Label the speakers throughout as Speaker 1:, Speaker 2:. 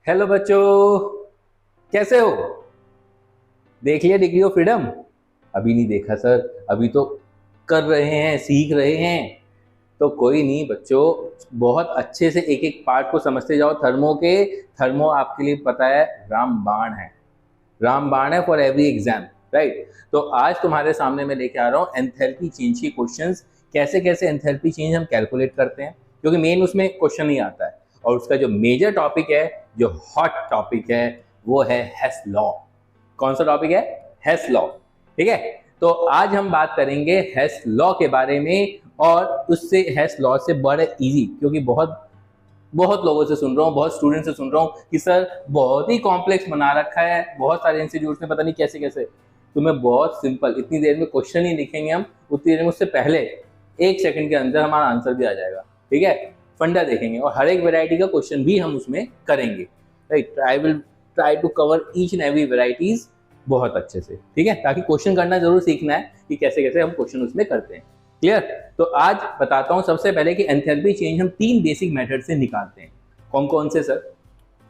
Speaker 1: Hello बच्चों, कैसे हो? देख लिया डिग्री ऑफ फ्रीडम? अभी नहीं देखा सर, अभी तो कर रहे हैं, सीख रहे हैं। तो कोई नहीं बच्चों, बहुत अच्छे से एक एक पार्ट को समझते जाओ। थर्मो आपके लिए पता है रामबाण है। रामबाण है फॉर एवरी एग्जाम, राइट? तो आज तुम्हारे सामने मैं लेके आ रहा हूँ एंथैल्पी चेंज के क्वेश्चंस। कैसे कैसे एंथैल्पी चेंज हम कैलकुलेट करते हैं, क्योंकि मेन उसमें क्वेश्चन नहीं आता है। और उसका जो मेजर टॉपिक है, जो हॉट टॉपिक है, वो है हेस लॉ। कौन सा टॉपिक है? Hess law. ठीक है, तो आज हम बात करेंगे हेस लॉ के बारे में। और उससे हेस लॉ से बड़े इजी, क्योंकि बहुत बहुत लोगों से सुन रहा हूँ, बहुत स्टूडेंट से सुन रहा हूँ कि सर बहुत ही कॉम्प्लेक्स बना रखा है, बहुत सारे इंस्टीट्यूट में पता नहीं कैसे कैसे। तुम्हें बहुत सिंपल, इतनी देर में क्वेश्चन ही लिखेंगे हम, उतनी देर में उससे पहले 1 सेकंड के अंदर हमारा आंसर भी आ जाएगा। ठीक है, फंडा देखेंगे और हर एक वेराइटी का क्वेश्चन भी हम उसमें करेंगे। Right, I will try to cover each and every varieties बहुत अच्छे से। ठीक है, ताकि क्वेश्चन करना जरूर सीखना है कि कैसे कैसे हम क्वेश्चन उसमें करते हैं। क्लियर? तो आज बताता हूं सबसे पहले कि एंथैल्पी चेंज हम 3 बेसिक मेथड से निकालते हैं। कौन कौन से सर?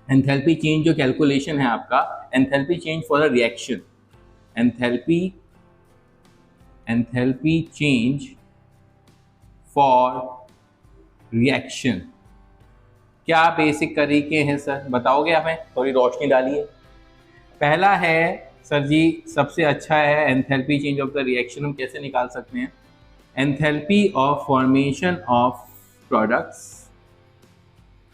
Speaker 1: एंथैल्पी चेंज जो कैलकुलेशन है आपका, enthalpy change for a reaction, enthalpy change for reaction. क्या बेसिक तरीके हैं सर, बताओगे हमें? थोड़ी रोशनी डालिए। पहला है सर जी, सबसे अच्छा है enthalpy change of the reaction हम कैसे निकाल सकते हैं? Enthalpy of formation of products.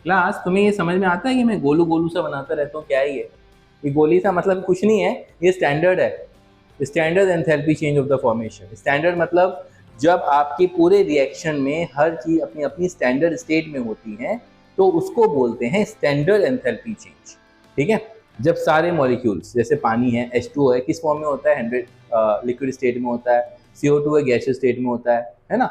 Speaker 1: Class, तुम्हें ये समझ में आता है कि मैं गोलू गोलू सा बनाता रहता हूँ? क्या है ये गोली सा मतलब कुछ नहीं है, ये स्टैंडर्ड है। Standard enthalpy change of the formation. Standard मतलब जब आपके पूरे रिएक्शन में हर चीज अपनी अपनी स्टैंडर्ड स्टेट में होती है, तो उसको बोलते हैं स्टैंडर्ड एंथैल्पी चेंज। ठीक है, जब सारे मॉलिक्यूल्स, जैसे पानी है, H2O है, किस फॉर्म में होता है? 100 लिक्विड स्टेट में होता है। CO2 है, गैसियस स्टेट में होता है ना?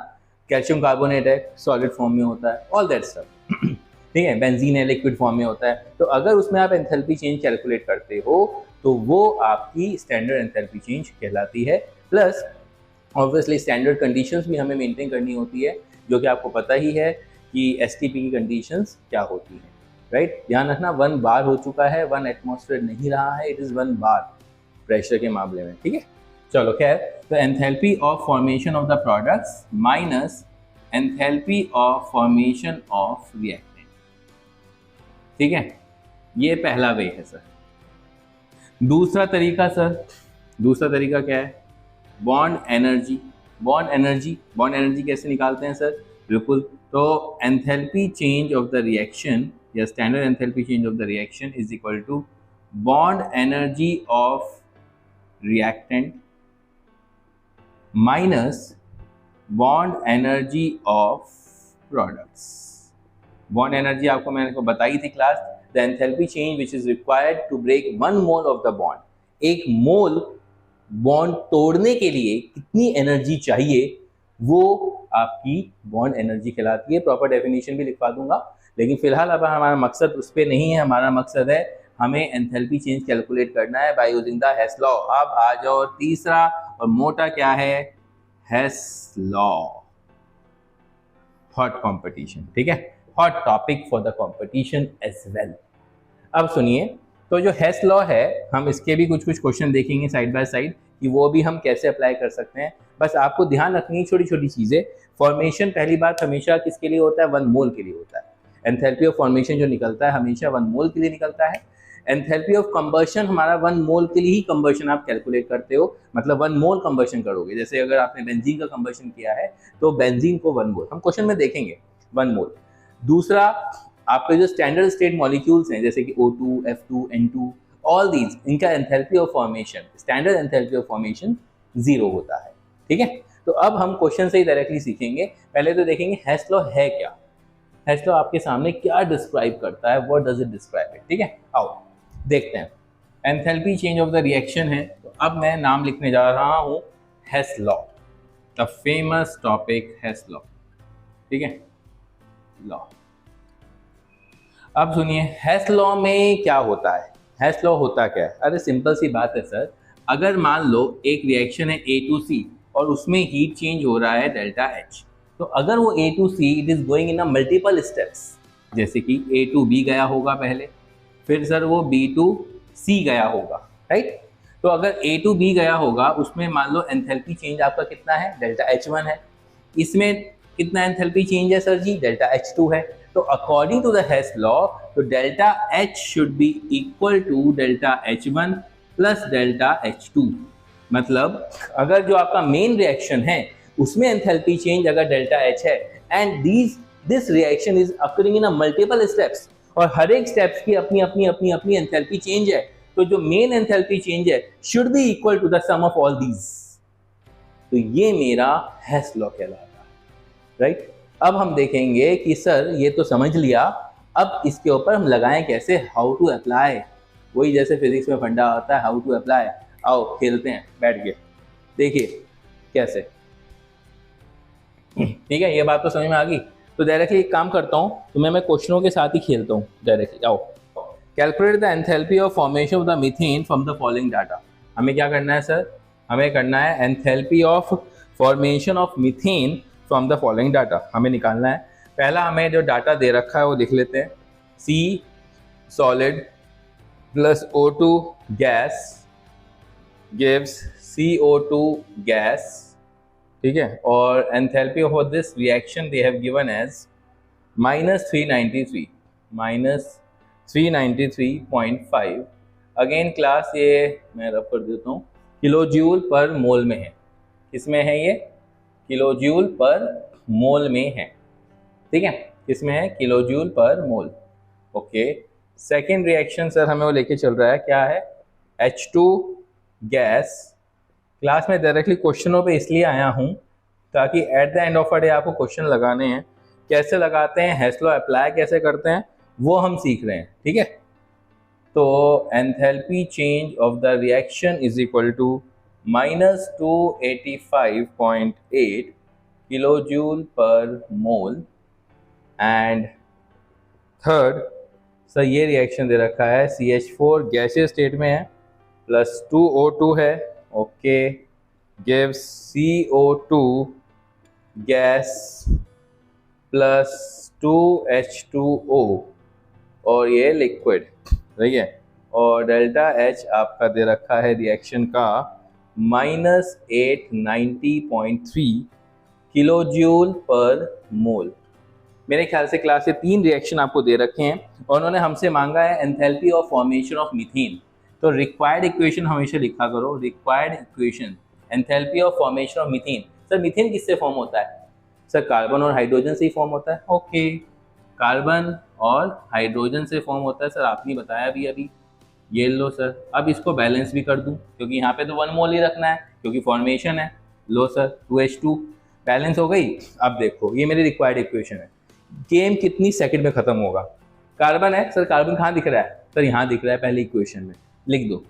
Speaker 1: कैल्शियम कार्बोनेट है, सॉलिड फॉर्म में होता है, ऑल दैट स्टफ। ठीक है, बेंजीन है, लिक्विड फॉर्म में होता है। तो अगर उसमें आप एंथैल्पी चेंज कैलकुलेट करते हो तो वो आपकी स्टैंडर्ड एंथैल्पी चेंज कहलाती है। प्लस ऑब्वियसली स्टैंडर्ड कंडीशंस भी हमें मेंटेन करनी होती है, जो कि आपको पता ही है कि STP की कंडीशंस क्या होती हैं। राइट, ध्यान रखना 1 बार हो चुका है, 1 एटमॉस्फेयर नहीं रहा है, इट इज़ 1 बार प्रेशर के मामले में। ठीक है, चलो खैर, तो enthalpy of formation of the products minus enthalpy of formation of reactant. ठीक है, ये पहला वे है सर। दूसरा तरीका सर, दूसरा तरीका क्या है? Bond energy. बॉन्ड एनर्जी कैसे निकालते हैं सर? बिल्कुल, तो enthalpy change of the reaction या standard enthalpy change of the reaction is equal to bond energy of reactant minus bond energy of products. Bond energy आपको मैंने को बताई थी class, the enthalpy change which is required to break 1 mole of the bond. एक mole bond तोड़ने के लिए कितनी एनर्जी चाहिए, वो आपकी बॉन्ड एनर्जी कहलाती है। प्रॉपर डेफिनेशन भी लिखवा दूंगा, लेकिन फिलहाल अब हमारा मकसद उस पर नहीं है। हमारा मकसद है हमें एंथैल्पी चेंज कैलकुलेट करना है by using the Hess law. अब आ जाओ, तीसरा और मोटा क्या है? Hess law. Hot competition. ठीक है, hot topic for the competition as well. अब सुनिए, तो जो हेस लॉ है, हम इसके भी कुछ कुछ क्वेश्चन देखेंगे साइड बाय साइड कि वो भी हम कैसे अप्लाई कर सकते हैं। बस आपको ध्यान रखनी है छोटी छोटी चीजें। फॉर्मेशन, पहली बात, हमेशा किसके लिए होता है? 1 मोल के लिए होता है। एंथैल्पी ऑफ फॉर्मेशन जो निकलता है हमेशा 1 मोल के लिए निकलता है। एंथैल्पी ऑफ कंबर्शन हमारा 1 मोल के लिए ही कंबर्शन आप कैलकुलेट करते हो, मतलब 1 मोल कंबर्शन करोगे। जैसे अगर आपने बेंजीन का कंबर्शन किया है तो बेंजीन को 1 मोल, हम क्वेश्चन में देखेंगे 1 मोल। दूसरा, आपके जो स्टैंडर्ड स्टेट मॉलिक्यूल्स हैं जैसे कि O2, F2, N2, all these, इनका enthalpy of formation, standard enthalpy of formation 0 होता है। ठीक है, तो अब हम क्वेश्चन से ही डायरेक्टली सीखेंगे। पहले तो देखेंगे हेस लॉ है क्या। हेस लॉ आपके सामने क्या डिस्क्राइब करता है, what does it describe it. ठीक है, आओ देखते हैं। Enthalpy change of the reaction है, तो अब मैं नाम लिखने जा रहा हूं Hess law, the famous topic Hess law. ठीक है, लॉ। अब सुनिए, हेस लॉ में क्या होता है? हेस लॉ होता क्या है? अरे सिंपल सी बात है सर। अगर मान लो एक रिएक्शन है A to C और उसमें हीट चेंज हो रहा है डेल्टा H, तो अगर वो A to C it is going in a multiple steps, जैसे कि A to B गया होगा पहले, फिर सर वो B2C गया होगा, राइट। तो अगर A to B गया होगा उसमें मान लो एंथैल्पी चेंज आपका कितना है, डेल्टा H1 है। इसमें कितना एंथैल्पी चेंज है सर जी, डेल्टा H2 है। तो according to the Hess law तो delta H should be equal to delta H1 plus delta H2। मतलब अगर जो आपका मेन रिएक्शन है उसमें एंथैल्पी चेंज अगर डेल्टा H है and this reaction is occurring in a multiple steps, और हर एक स्टेप्स की अपनी अपनी अपनी अपनी एंथैल्पी चेंज है, तो जो मेन एंथैल्पी चेंज है should be equal to the sum of all these. तो ये मेरा हेस लॉ कहलाता है, राइट। अब हम देखेंगे कि सर ये तो समझ लिया, अब इसके ऊपर हम लगाएं कैसे, हाउ टू अप्लाई। वही जैसे फिजिक्स में फंडा होता है, हाउ टू अप्लाई। आओ खेलते हैं बैठ के, देखिए कैसे। ठीक है, ये बात तो समझ में आ गई। तो डायरेक्टली एक काम करता हूँ, तो मैं क्वेश्चनों के साथ ही खेलता हूँ डायरेक्टली। आओ, calculate the enthalpy of formation of the methane from the following data. हमें क्या करना है सर, हमें करना है enthalpy of formation of methane from the following data, हमें निकालना है। पहला हमें जो डाटा दे रखा है वो लिख लेते हैं, C solid plus O2 gas gives CO2 gas, ठीक है। और enthalpy of this reaction they have given as -393.5। Again class ये मैं रब कर देता हूँ, किलो जूल पर मोल में है। किसमें है ये, किलो जूल पर मोल में है, ठीक है। किसमें है, किलो जूल पर मोल। ओके, सेकेंड रिएक्शन सर हमें वो लेके चल रहा है, क्या है, H2 गैस। क्लास में डायरेक्टली क्वेश्चनों पे इसलिए आया हूँ ताकि at the end of a day आपको क्वेश्चन लगाने हैं, कैसे लगाते हैं, हेस लॉ अप्लाई कैसे करते हैं वो हम सीख रहे हैं, ठीक है। तो enthalpy change of the reaction is equal to -285.8 kilo joule per mole. And third sir ये रिएक्शन दे रखा है, CH4 गैसियस स्टेट में है प्लस 2O2 है, okay, gives CO2 gas plus 2H2O, और ये लिक्विड, ठीक है। और डेल्टा H आपका दे रखा है रिएक्शन का -890.3 किलो जूल पर मोल। मेरे ख्याल से क्लास से 3 रिएक्शन आपको दे रखे हैं और उन्होंने हमसे मांगा है enthalpy of formation of methane. तो रिक्वायर्ड इक्वेशन हमेशा लिखा करो, required equation enthalpy of formation of methane. Sir methane किससे फॉर्म होता है, सर कार्बन और हाइड्रोजन से ही फॉर्म होता है। ओके, कार्बन और हाइड्रोजन से फॉर्म होता है सर, आपने बताया भी अभी। ये लो सर, अब इसको बैलेंस भी कर दूं क्योंकि यहाँ पे तो 1 मोल ही रखना है क्योंकि फॉर्मेशन है। लो सर 2H2 बैलेंस हो गई। अब देखो ये मेरी रिक्वायर्ड इक्वेशन है, गेम कितनी सेकंड में खत्म होगा। कार्बन है सर, कार्बन कहाँ दिख रहा है सर, यहाँ दिख रहा है पहले इक्वेशन में, लिख दो।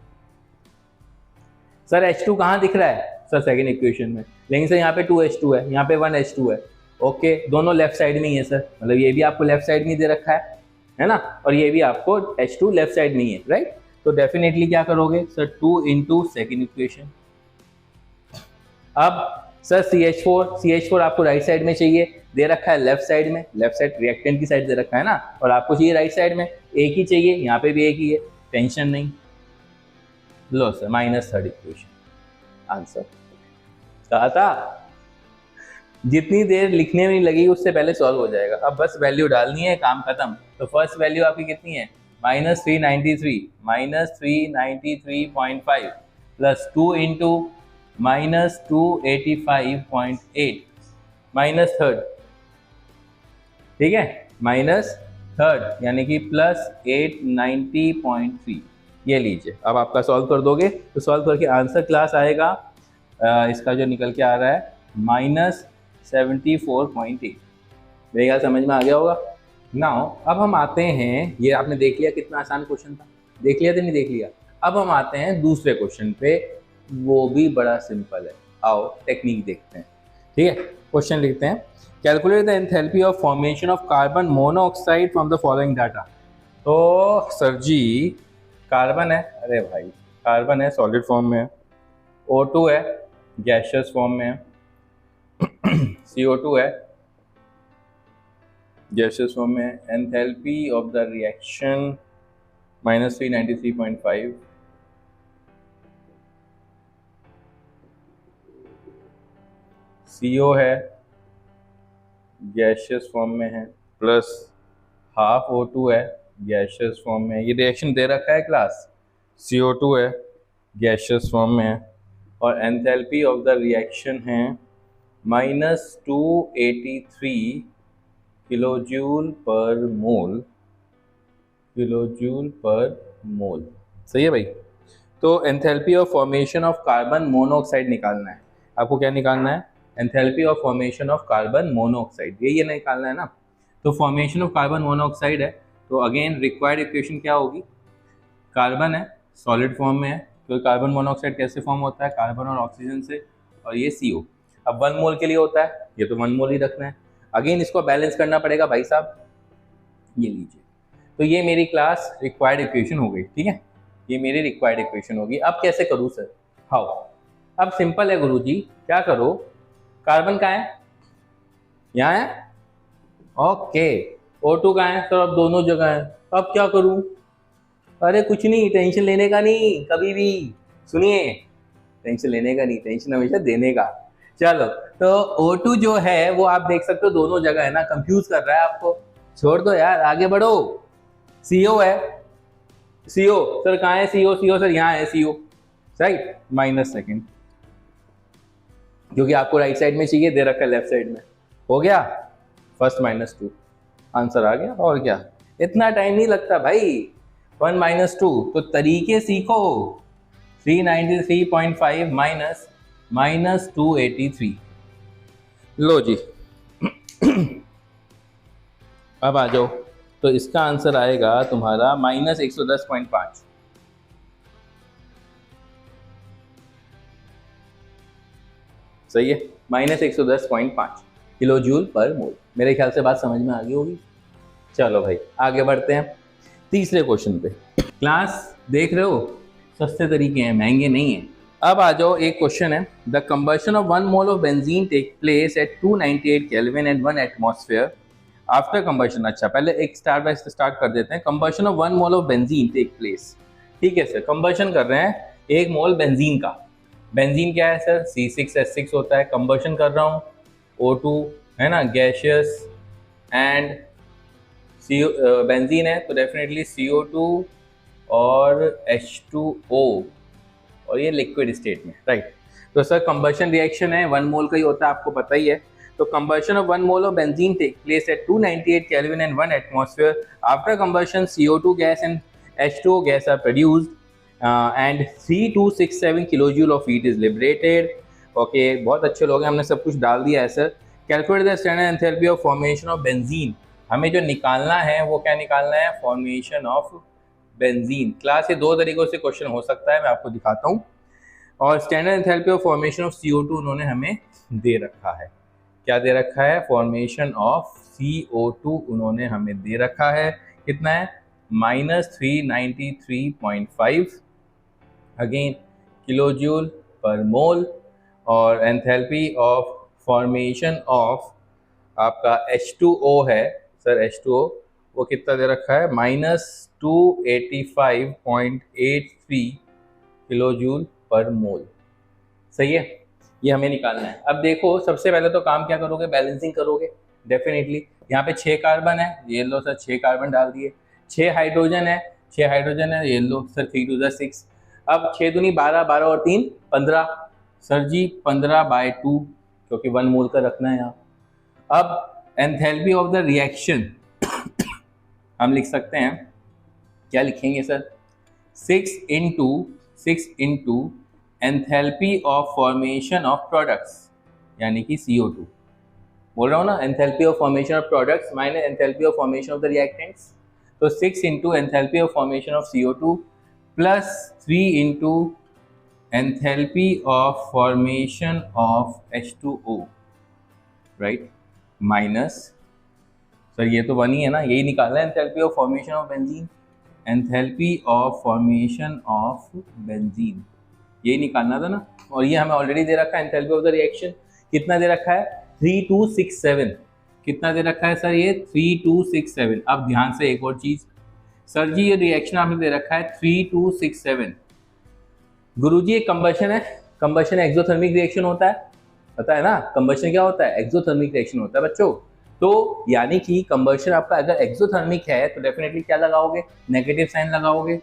Speaker 1: सर H2 कहाँ दिख रहा है सर, सेकंड इक्वेशन में, लेकिन सर यहाँ पे 2H2 है, यहाँ पे 1H2 है। ओके, दोनों लेफ्ट साइड में ही है सर, मतलब ये भी आपको लेफ्ट साइड में दे रखा है ना, और ये भी आपको H2 लेफ्ट साइड में ही है, राइट। तो डेफिनेटली क्या करोगे सर, 2 इंटू सेकेंड इक्वेशन। अब सर CH4 आपको राइट साइड में चाहिए, दे रखा है लेफ्ट साइड में, लेफ्ट साइड रिएक्टेंट की साइड दे रखा है ना, और आपको चाहिए राइट साइड में, एक ही चाहिए, यहाँ पे भी एक ही है, टेंशन नहीं। लो सर -3rd इक्वेशन आंसर। कहा था जितनी देर लिखने में लगेगी उससे पहले सॉल्व हो जाएगा। अब बस वैल्यू डालनी है, काम खत्म। तो फर्स्ट वैल्यू आपकी कितनी है, -393.5 प्लस 2 इंटू -285.8 -3rd, ठीक है, -3rd यानी कि प्लस 890.3। ये लीजिए, अब आपका सॉल्व कर दोगे तो सॉल्व करके आंसर क्लास आएगा इसका जो निकल के आ रहा है -74.8। मेरे ख्याल समझ में आ गया होगा। नाउ अब हम आते हैं, ये आपने देख लिया कितना आसान क्वेश्चन था, देख लिया तो नहीं देख लिया। अब हम आते हैं दूसरे क्वेश्चन पे, वो भी बड़ा सिंपल है। आओ टेक्निक देखते हैं, ठीक है। क्वेश्चन लिखते हैं, calculate the enthalpy of formation of carbon monoxide from the following data. तो सर जी कार्बन है, अरे भाई कार्बन है सॉलिड फॉर्म में, O2 है गैसियस फॉर्म में, CO2 है गैसियस फॉर्म में। Enthalpy of the reaction -393.5 CO है, गैशियस फॉर्म में है, प्लस हाफ O2 है, गैशियस फॉर्म में है। ये रिएक्शन दे रखा है क्लास, CO2 है, गैशियस फॉर्म में है, और एंथैल्पी ऑफ द रिएक्शन है -283 किलोजूल पर मोल, किलोजूल पर मोल। सही है भाई। तो enthalpy of formation of carbon monoxide निकालना है। आपको क्या निकालना है? Enthalpy of formation of carbon monoxide, ये निकालना है ना। तो फॉर्मेशन ऑफ कार्बन मोनोऑक्साइड है, तो अगेन रिक्वायर्ड इक्वेशन क्या होगी? कार्बन है, सॉलिड फॉर्म में है, तो कार्बन मोनोऑक्साइड कैसे फॉर्म होता है? कार्बन और ऑक्सीजन से, और ये CO। अब 1 मोल के लिए होता है, ये तो 1 मोल ही रखना है। अगेन इसको बैलेंस करना पड़ेगा भाई साहब, ये लीजिए। तो ये मेरी क्लास रिक्वायर्ड इक्वेशन हो गई, ठीक है, ये मेरी रिक्वायर्ड इक्वेशन होगी। अब कैसे करूँ सर? हाउ? अब सिंपल है गुरुजी, क्या करो, कार्बन कहाँ है? यहाँ है, ओके। O2 कहाँ है? तो अब दोनों जगह है। अब क्या करूँ? अरे कुछ नहीं, टेंशन लेने का नहीं कभी भी, सुनिए, टेंशन लेने का नहीं, टेंशन हमेशा देने का। चलो, तो O2 जो है वो आप देख सकते हो दोनों जगह है ना, कंफ्यूज कर रहा है आपको, छोड़ दो यार, आगे बढ़ो। CO है, CO सर कहाँ है? CO सर यहाँ है CO, राइट, -2, क्योंकि आपको राइट साइड में चाहिए, दे रखा है लेफ्ट साइड में। हो गया, फर्स्ट -2 आंसर आ गया। और क्या, इतना टाइम नहीं लगता भाई, 1 - 2, तो तरीके सीखो। 393.5 -283, लो जी। अब आ जाओ, तो इसका आंसर आएगा तुम्हारा -110.5। सही है, -110.5 किलोजूल पर मोल। मेरे ख्याल से बात समझ में आ गई होगी। चलो भाई आगे बढ़ते हैं तीसरे क्वेश्चन पे। क्लास देख रहे हो, सस्ते तरीके हैं, महंगे नहीं हैं। अब आ जाओ, एक क्वेश्चन है, the combustion of 1 mole of benzene take place at 298 kelvin and 1 atmosphere after combustion. अच्छा, पहले एक स्टार्ट बाय स्टार्ट कर देते हैं। Combustion of 1 mole of benzene take place, ठीक है सर, कंबशन कर रहे हैं 1 मोल बेंजीन का। बेंजीन क्या है सर? C6H6 होता है। कंबशन कर रहा हूँ, O2 है ना, गैशियस, एंड बेंजीन है तो डेफिनेटली CO2 और H2O, और ये लिक्विड स्टेट में, राइट। तो सर कंबशन रिएक्शन है, 1 मोल का ही होता है, आपको पता ही है। तो combustion of 1 mole of benzene take place at 298 kelvin and 1 atmosphere. After combustion CO2 gas and H2O gas are produced and 3267 kilojoule of heat is liberated. Okay, बहुत अच्छे लोग हैं, हमने सब कुछ डाल दिया है sir. Calculate the standard enthalpy of formation of benzene. हमें जो निकालना है वो क्या निकालना है? Formation of benzene. क्लास ये 2 तरीकों से क्वेश्चन हो सकता है, मैं आपको दिखाता हूँ। और standard enthalpy of formation of CO2 उन्होंने हमें दे रखा है। क्या दे रखा है? फॉर्मेशन ऑफ CO2 उन्होंने हमें दे रखा है। कितना है? -393.5 अगेन किलोजूल पर मोल। और एंथैल्पी ऑफ फॉर्मेशन ऑफ आपका H2O है सर, H2O वो कितना दे रखा है? -285.83 किलोजूल पर मोल। सही है, ये हमें निकालना है। अब देखो, सबसे पहले तो काम क्या करोगे? बैलेंसिंग करोगे डेफिनेटली। यहाँ पे 6 कार्बन है, ये लो सर, 6 कार्बन डाल दिए। 6 हाइड्रोजन है, 6 हाइड्रोजन है, ये लो सर, 3 × 6। अब 6 दूनी 12, 12 और 3 15 सर जी, 15/2, क्योंकि 1 मोल का रखना है यहाँ। अब एंथैल्पी ऑफ द रिएक्शन हम लिख सकते हैं, क्या लिखेंगे sir? 6 × enthalpy of formation of products, यानी कि CO2। बोल रहा हूँ ना, enthalpy of formation of products minus enthalpy of formation of the reactants. तो 6 × enthalpy of formation of CO2 plus 3 × enthalpy of formation of H2O, right, minus sir ये तो 1 ही है ना, यही निकालना है enthalpy of formation of benzene. Enthalpy of formation of benzene यही निकालना था ना, और ये हमें ऑलरेडी दे रखा है एंथैल्पी ऑफ द रिएक्शन। कितना दे रखा है? 3267। कितना दे रखा है सर? ये 3267। अब ध्यान से एक और चीज, सर जी ये रिएक्शन आपने दे रखा है 3267। गुरुजी ये कंबशन है, कंबशन एक्सोथर्मिक रिएक्शन होता है, पता है ना कंबशन क्या होता है, एक्सोथर्मिक रिएक्शन होता है बच्चों। तो यानी कि कंबशन आपका अगर एक्सोथर्मिक है तो डेफिनेटली क्या लगाओगे, नेगेटिव साइन लगाओगे,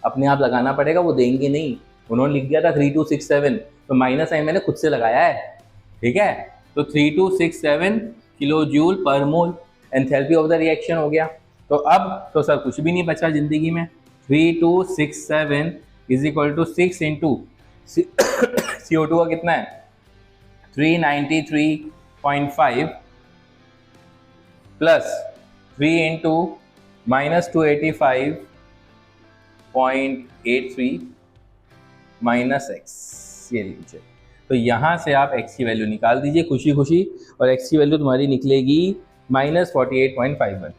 Speaker 1: अपने आप लगाना पड़ेगा, वो देंगे नहीं। उन्होंने लिख दिया था 3267 तो माइनस साइन मैंने खुद से लगाया है, ठीक है। तो 3267 kilo joule per mole enthalpy of the reaction हो गया। तो अब तो सर कुछ भी नहीं बचा जिंदगी में, 3267 is equal to 6 into CO2 का कितना है 393.5 प्लस 3 इंटू -285.83 माइनस एक्स, ये लीजिए। तो यहाँ से आप x की वैल्यू निकाल दीजिए खुशी खुशी, और x की वैल्यू तुम्हारी निकलेगी -48.51।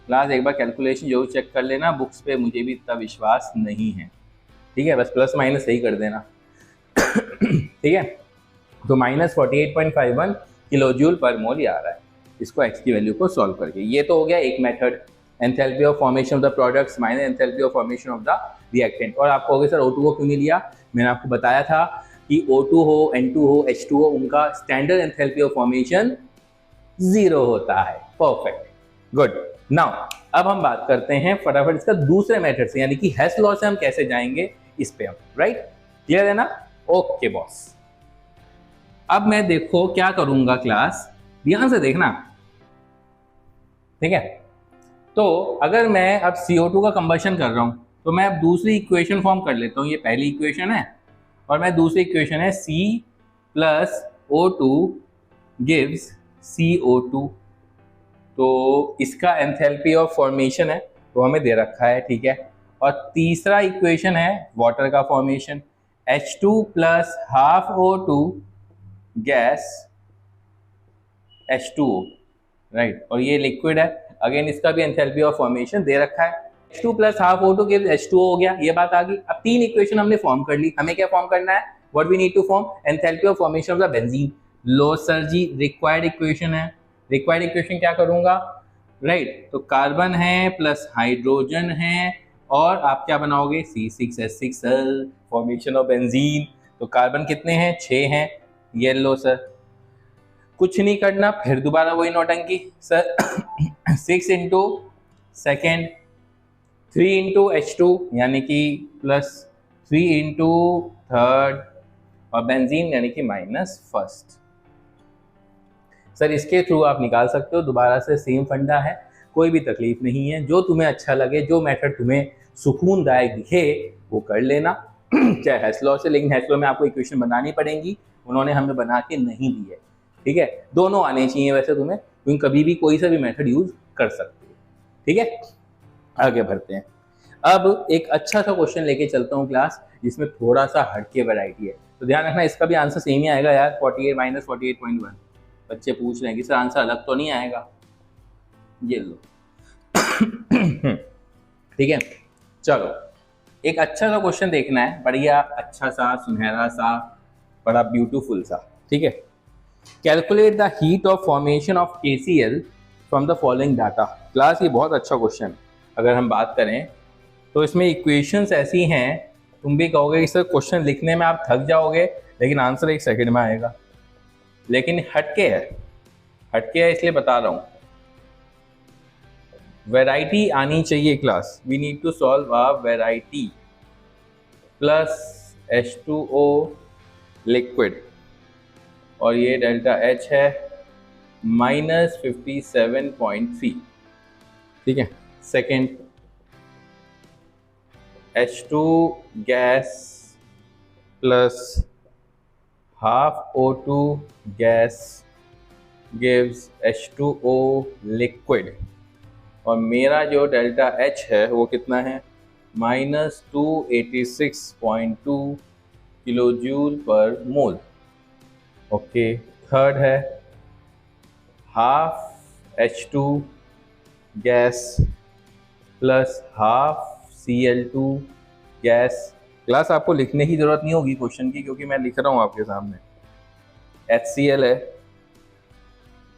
Speaker 1: क्लास एक बार कैलकुलेशन जरूर चेक कर लेना, बुक्स पे मुझे भी इतना विश्वास नहीं है, ठीक है, बस प्लस माइनस सही कर देना ठीक है। तो -48.51 किलो जूल पर मोल आ रहा है, इसको x की वैल्यू को सॉल्व करके। ये तो हो गया एक method, enthalpy of formation of the products minus enthalpy of formation of the reactant. और आपको हो गया सर O2 को क्यों नहीं लिया, मैंने आपको बताया था कि O2 हो, N2 हो, H2 हो, उनका स्टैंडर्ड एंथैल्पी ऑफ फॉर्मेशन 0 होता है। Perfect, good. नाउ अब हम बात करते हैं फटाफट इसका दूसरे मेथड से, यानी कि हेस लॉ से हम कैसे जाएंगे इस पे हम, राइट, क्लियर है ना। ओके बॉस, अब मैं देखो क्या करूंगा क्लास, ध्यान से देखना, ठीक है। तो अगर मैं अब CO2 का कंबशन कर रहा हूं तो मैं अब दूसरी इक्वेशन फॉर्म कर लेता हूं। ये पहली इक्वेशन है और मैं दूसरी इक्वेशन है C plus O2 gives CO2। तो इसका एंथैल्पी ऑफ फॉर्मेशन है तो हमें दे रखा है, ठीक है। और तीसरा इक्वेशन है वाटर का formation, H2 plus half O2 gas H2O, right, और ये लिक्विड है। अगेन इसका भी एंथैल्पी ऑफ फॉर्मेशन दे रखा है, H2 plus half O2 gives H2O हो गया, ये बात आ गई। अब तीन इक्वेशन हमने फॉर्म कर ली, हमें क्या फॉर्म करना है, what we need to form, enthalpy of formation of the benzene. लो सर जी रिक्वायर्ड इक्वेशन है, रिक्वायर्ड इक्वेशन क्या करूंगा, राइट, तो कार्बन है प्लस हाइड्रोजन है और आप क्या बनाओगे C6H6Cl, फॉर्मेशन ऑफ बेंजीन। तो कार्बन कितने हैं, 6 हैं, येलो सर, कुछ नहीं करना, फिर दोबारा वही नौटंकी sir 6 into second, 3 into H2 यानी कि प्लस 3 इंटू थर्ड, और बेंजीन यानी कि माइनस फर्स्ट। सर इसके थ्रू आप निकाल सकते हो, दोबारा से सेम फंडा है, कोई भी तकलीफ नहीं है, जो तुम्हें अच्छा लगे, जो मेथड तुम्हें सुकूनदायक दिखे वो कर लेना चाहे हेस लॉ से, लेकिन हेस लॉ में आपको इक्वेशन बनानी पड़ेंगी, उन्होंने हमें बना के नहीं दी है, ठीक है। दोनों आने चाहिए वैसे तुम्हें, क्योंकि कभी भी कोई सा भी मेथड यूज कर सकते हो, ठीक है। आगे बढ़ते हैं, अब एक अच्छा सा क्वेश्चन लेके चलता हूँ क्लास, जिसमें थोड़ा सा हटके वैरायटी है, तो ध्यान रखना इसका भी आंसर सेम ही आएगा यार, 48 - 48.1। बच्चे पूछ रहे हैं कि सर आंसर अलग तो नहीं आएगा, ये लो ठीक है। चलो एक अच्छा सा क्वेश्चन देखना है, बढ़िया अच्छा सा सुनहरा सा बड़ा ब्यूटीफुल सा, ठीक है। Calculate the heat of formation of KCl from the following data. Class ये बहुत अच्छा क्वेश्चन है, अगर हम बात करें तो इसमें इक्वेशंस ऐसी हैं, तुम भी कहोगे कि सर क्वेश्चन लिखने में आप थक जाओगे लेकिन आंसर 1 सेकंड में आएगा, लेकिन हटके है इसलिए बता रहा हूं, वैरायटी आनी चाहिए class. We need to solve a variety plus H2O liquid, और ये डेल्टा H है -57.3, ठीक है। Second H2 gas plus half O2 gas gives H2O liquid, और मेरा जो डेल्टा H है वो कितना है -286.2 किलो जूल पर मोल। ओके, थर्ड है half H2 gas plus half Cl2 gas. Class आपको लिखने की जरूरत नहीं होगी क्वेश्चन की, क्योंकि मैं लिख रहा हूँ आपके सामने, HCl है,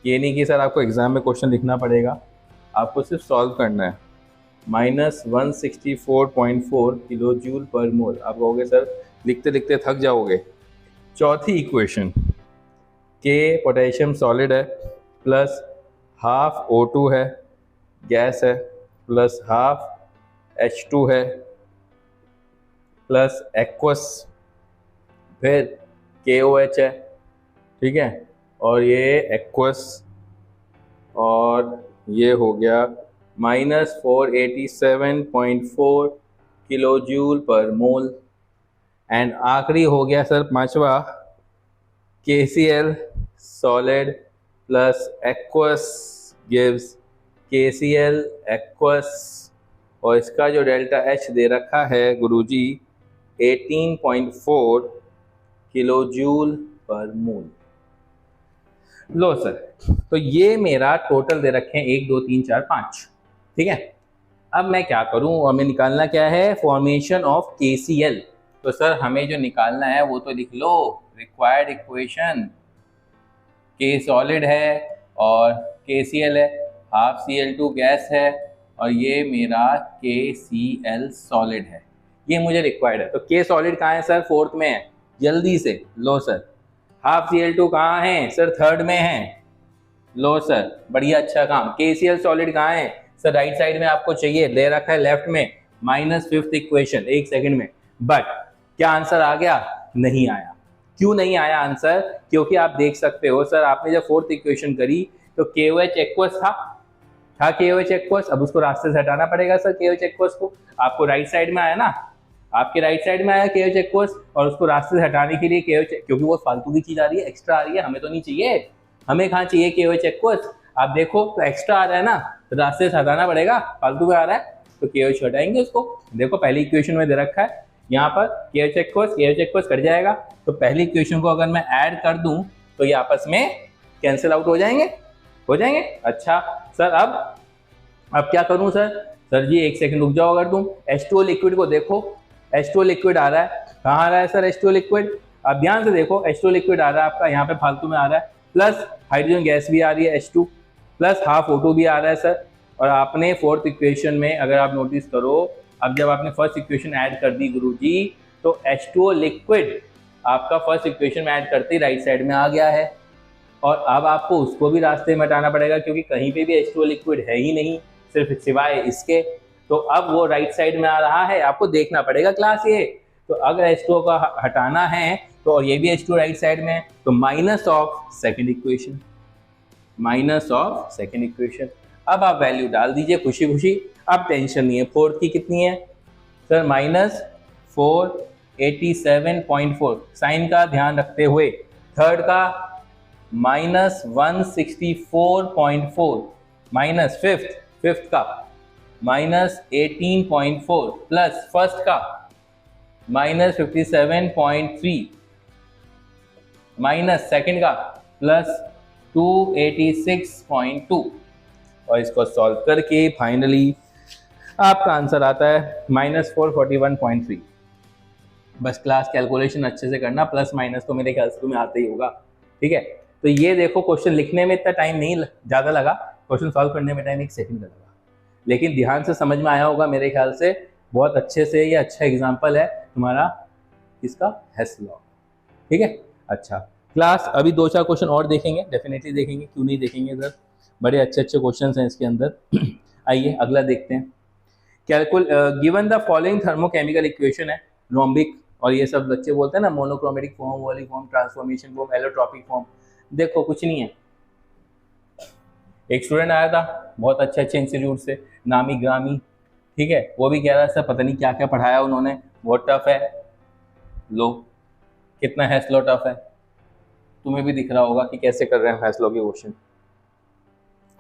Speaker 1: ये नहीं कि सर आपको एग्जाम में क्वेश्चन लिखना पड़ेगा, आपको सिर्फ सॉल्व करना है, -164.4 किलो जूल पर मोल। आप कहोगे सर लिखते लिखते थक जाओगे। चौथी इक्वेशन, के पोटेशियम सॉलिड है, प्लस हाफ O2 है, गैस है, प्लस हाफ H2 है, प्लस एक्वस, फिर KOH है, ठीक है, और ये एक्वस, और ये हो गया -487.4 kilo joule per mole. And आखिरी हो गया सर पांचवा, KCl solid plus aqueous gives KCl aqueous, और इसका जो डेल्टा H दे रखा है गुरुजी 18.4 किलो जूल पर मोल। लो सर, तो ये मेरा टोटल दे रखे हैं 1 2 3 4 5, ठीक है। अब मैं क्या करूं, हमें निकालना क्या है, फॉर्मेशन ऑफ KCl। तो सर हमें जो निकालना है वो तो लिख लो, रिक्वायर्ड इक्वेशन, K सॉलिड है और KCl है, हाफ Cl2 गैस है और ये मेरा KCl सॉलिड है, ये मुझे रिक्वायर्ड है। तो K सॉलिड कहाँ है सर, फोर्थ में है, जल्दी से लो सर। हाफ Cl2 कहाँ है सर, थर्ड में है, लो सर, बढ़िया, अच्छा काम। KCl सॉलिड कहाँ है सर, राइट साइड में आपको चाहिए, दे रखा है लेफ्ट में, -5th इक्वेशन, 1 सेकंड में। बट क्या आंसर आ गया, नहीं आया। क्यों नहीं आया आंसर, क्योंकि आप देख सकते हो सर, आपने जब 4th इक्वेशन करी तो KOH एक्वस था KOH एक्वस, अब उसको रास्ते से हटाना पड़ेगा सर, KOH एक्वस को, आपको राइट साइड में आया ना, आपके राइट साइड में आया KOH एक्वस, और उसको रास्ते से हटाने के लिए KOH, क्योंकि वो फालतू की चीज आ रही है, एक्स्ट्रा आ रही है, हमें तो नहीं चाहिए, हमें कहाँ चाहिए KOH एक्वस। आप देखो तो एक्स्ट्रा आ रहा है ना, तो रास्ते से हटाना पड़ेगा, फालतू में आ रहा है तो KOH हटाएंगे उसको। देखो पहली इक्वेशन में दे रखा है यहाँ पर KOH एक्वस कट जाएगा, तो पहली इक्वेशन को अगर मैं ऐड कर दूं तो ये आपस में कैंसिल आउट हो जाएंगे, अच्छा सर अब क्या करूं सर जी 1 सेकंड रुक जाओ। अगर तुम H2O लिक्विड को देखो, H2O लिक्विड आ रहा है, कहाँ आ रहा है सर H2O लिक्विड, आप ध्यान से देखो, H2O लिक्विड आ रहा है आपका यहाँ पे फालतू में आ रहा है, प्लस हाइड्रोजन गैस भी आ रही है H2, प्लस हाफ O2 भी आ रहा है सर। और आपने 4th इक्वेशन में अगर आप नोटिस करो, अब जब आपने फर्स्ट इक्वेशन ऐड कर दी गुरुजी, तो H2O लिक्विड आपका फर्स्ट इक्वेशन में ऐड करते ही राइट साइड में आ गया है, और अब आपको उसको भी रास्ते में हटाना पड़ेगा, क्योंकि कहीं पे भी H2O लिक्विड है ही नहीं सिर्फ सिवाय इसके, तो अब वो राइट साइड में आ रहा है, आपको देखना पड़ेगा क्लास ये। तो अगर H2O का हटाना है तो, और ये भी H2O राइट साइड में है, तो माइनस ऑफ सेकेंड इक्वेशन। अब आप वैल्यू डाल दीजिए खुशी खुशी, अब टेंशन नहीं है। 4th की कितनी है सर, -487.4, साइन का ध्यान रखते हुए। थर्ड का -164.4, माइनस फिफ्थ का -18.4, प्लस फर्स्ट का -57.3, माइनस सेकंड का +286.2, और इसको सॉल्व करके फाइनली आपका आंसर आता है -441.3। बस क्लास कैलकुलेशन अच्छे से करना, प्लस माइनस तो मेरे ख्याल से तुम्हें आते ही होगा, ठीक है। तो ये देखो, क्वेश्चन लिखने में इतना टाइम नहीं ज़्यादा लगा, क्वेश्चन सॉल्व करने में टाइम 1 सेकंड का लगा, लेकिन ध्यान से समझ में आया होगा मेरे ख्याल से, बहुत अच्छे से। ये अच्छा एग्जाम्पल है तुम्हारा इसका हेस लॉ, ठीक है। अच्छा क्लास, अभी 2-4 क्वेश्चन और देखेंगे, डेफिनेटली देखेंगे, क्यों नहीं देखेंगे सर, बड़े अच्छे क्वेश्चन हैं इसके अंदर। आइए अगला देखते हैं। Given the following thermochemical equation है, रोम्बिक, और ये सब बच्चे बोलते हैं ना, मोनोक्रोमेटिक फॉर्म, वॉली form, transformation form, allotropic form. देखो कुछ नहीं है, एक स्टूडेंट आया था बहुत अच्छे इंस्टीट्यूट से, नामी ग्रामी, ठीक है, वो भी कह रहा था पता नहीं क्या क्या पढ़ाया उन्होंने, बहुत टफ है। लो कितना हेस लॉ टफ है, तुम्हें भी दिख रहा होगा कि कैसे कर रहे हैं हेस लॉ के क्वेश्चन,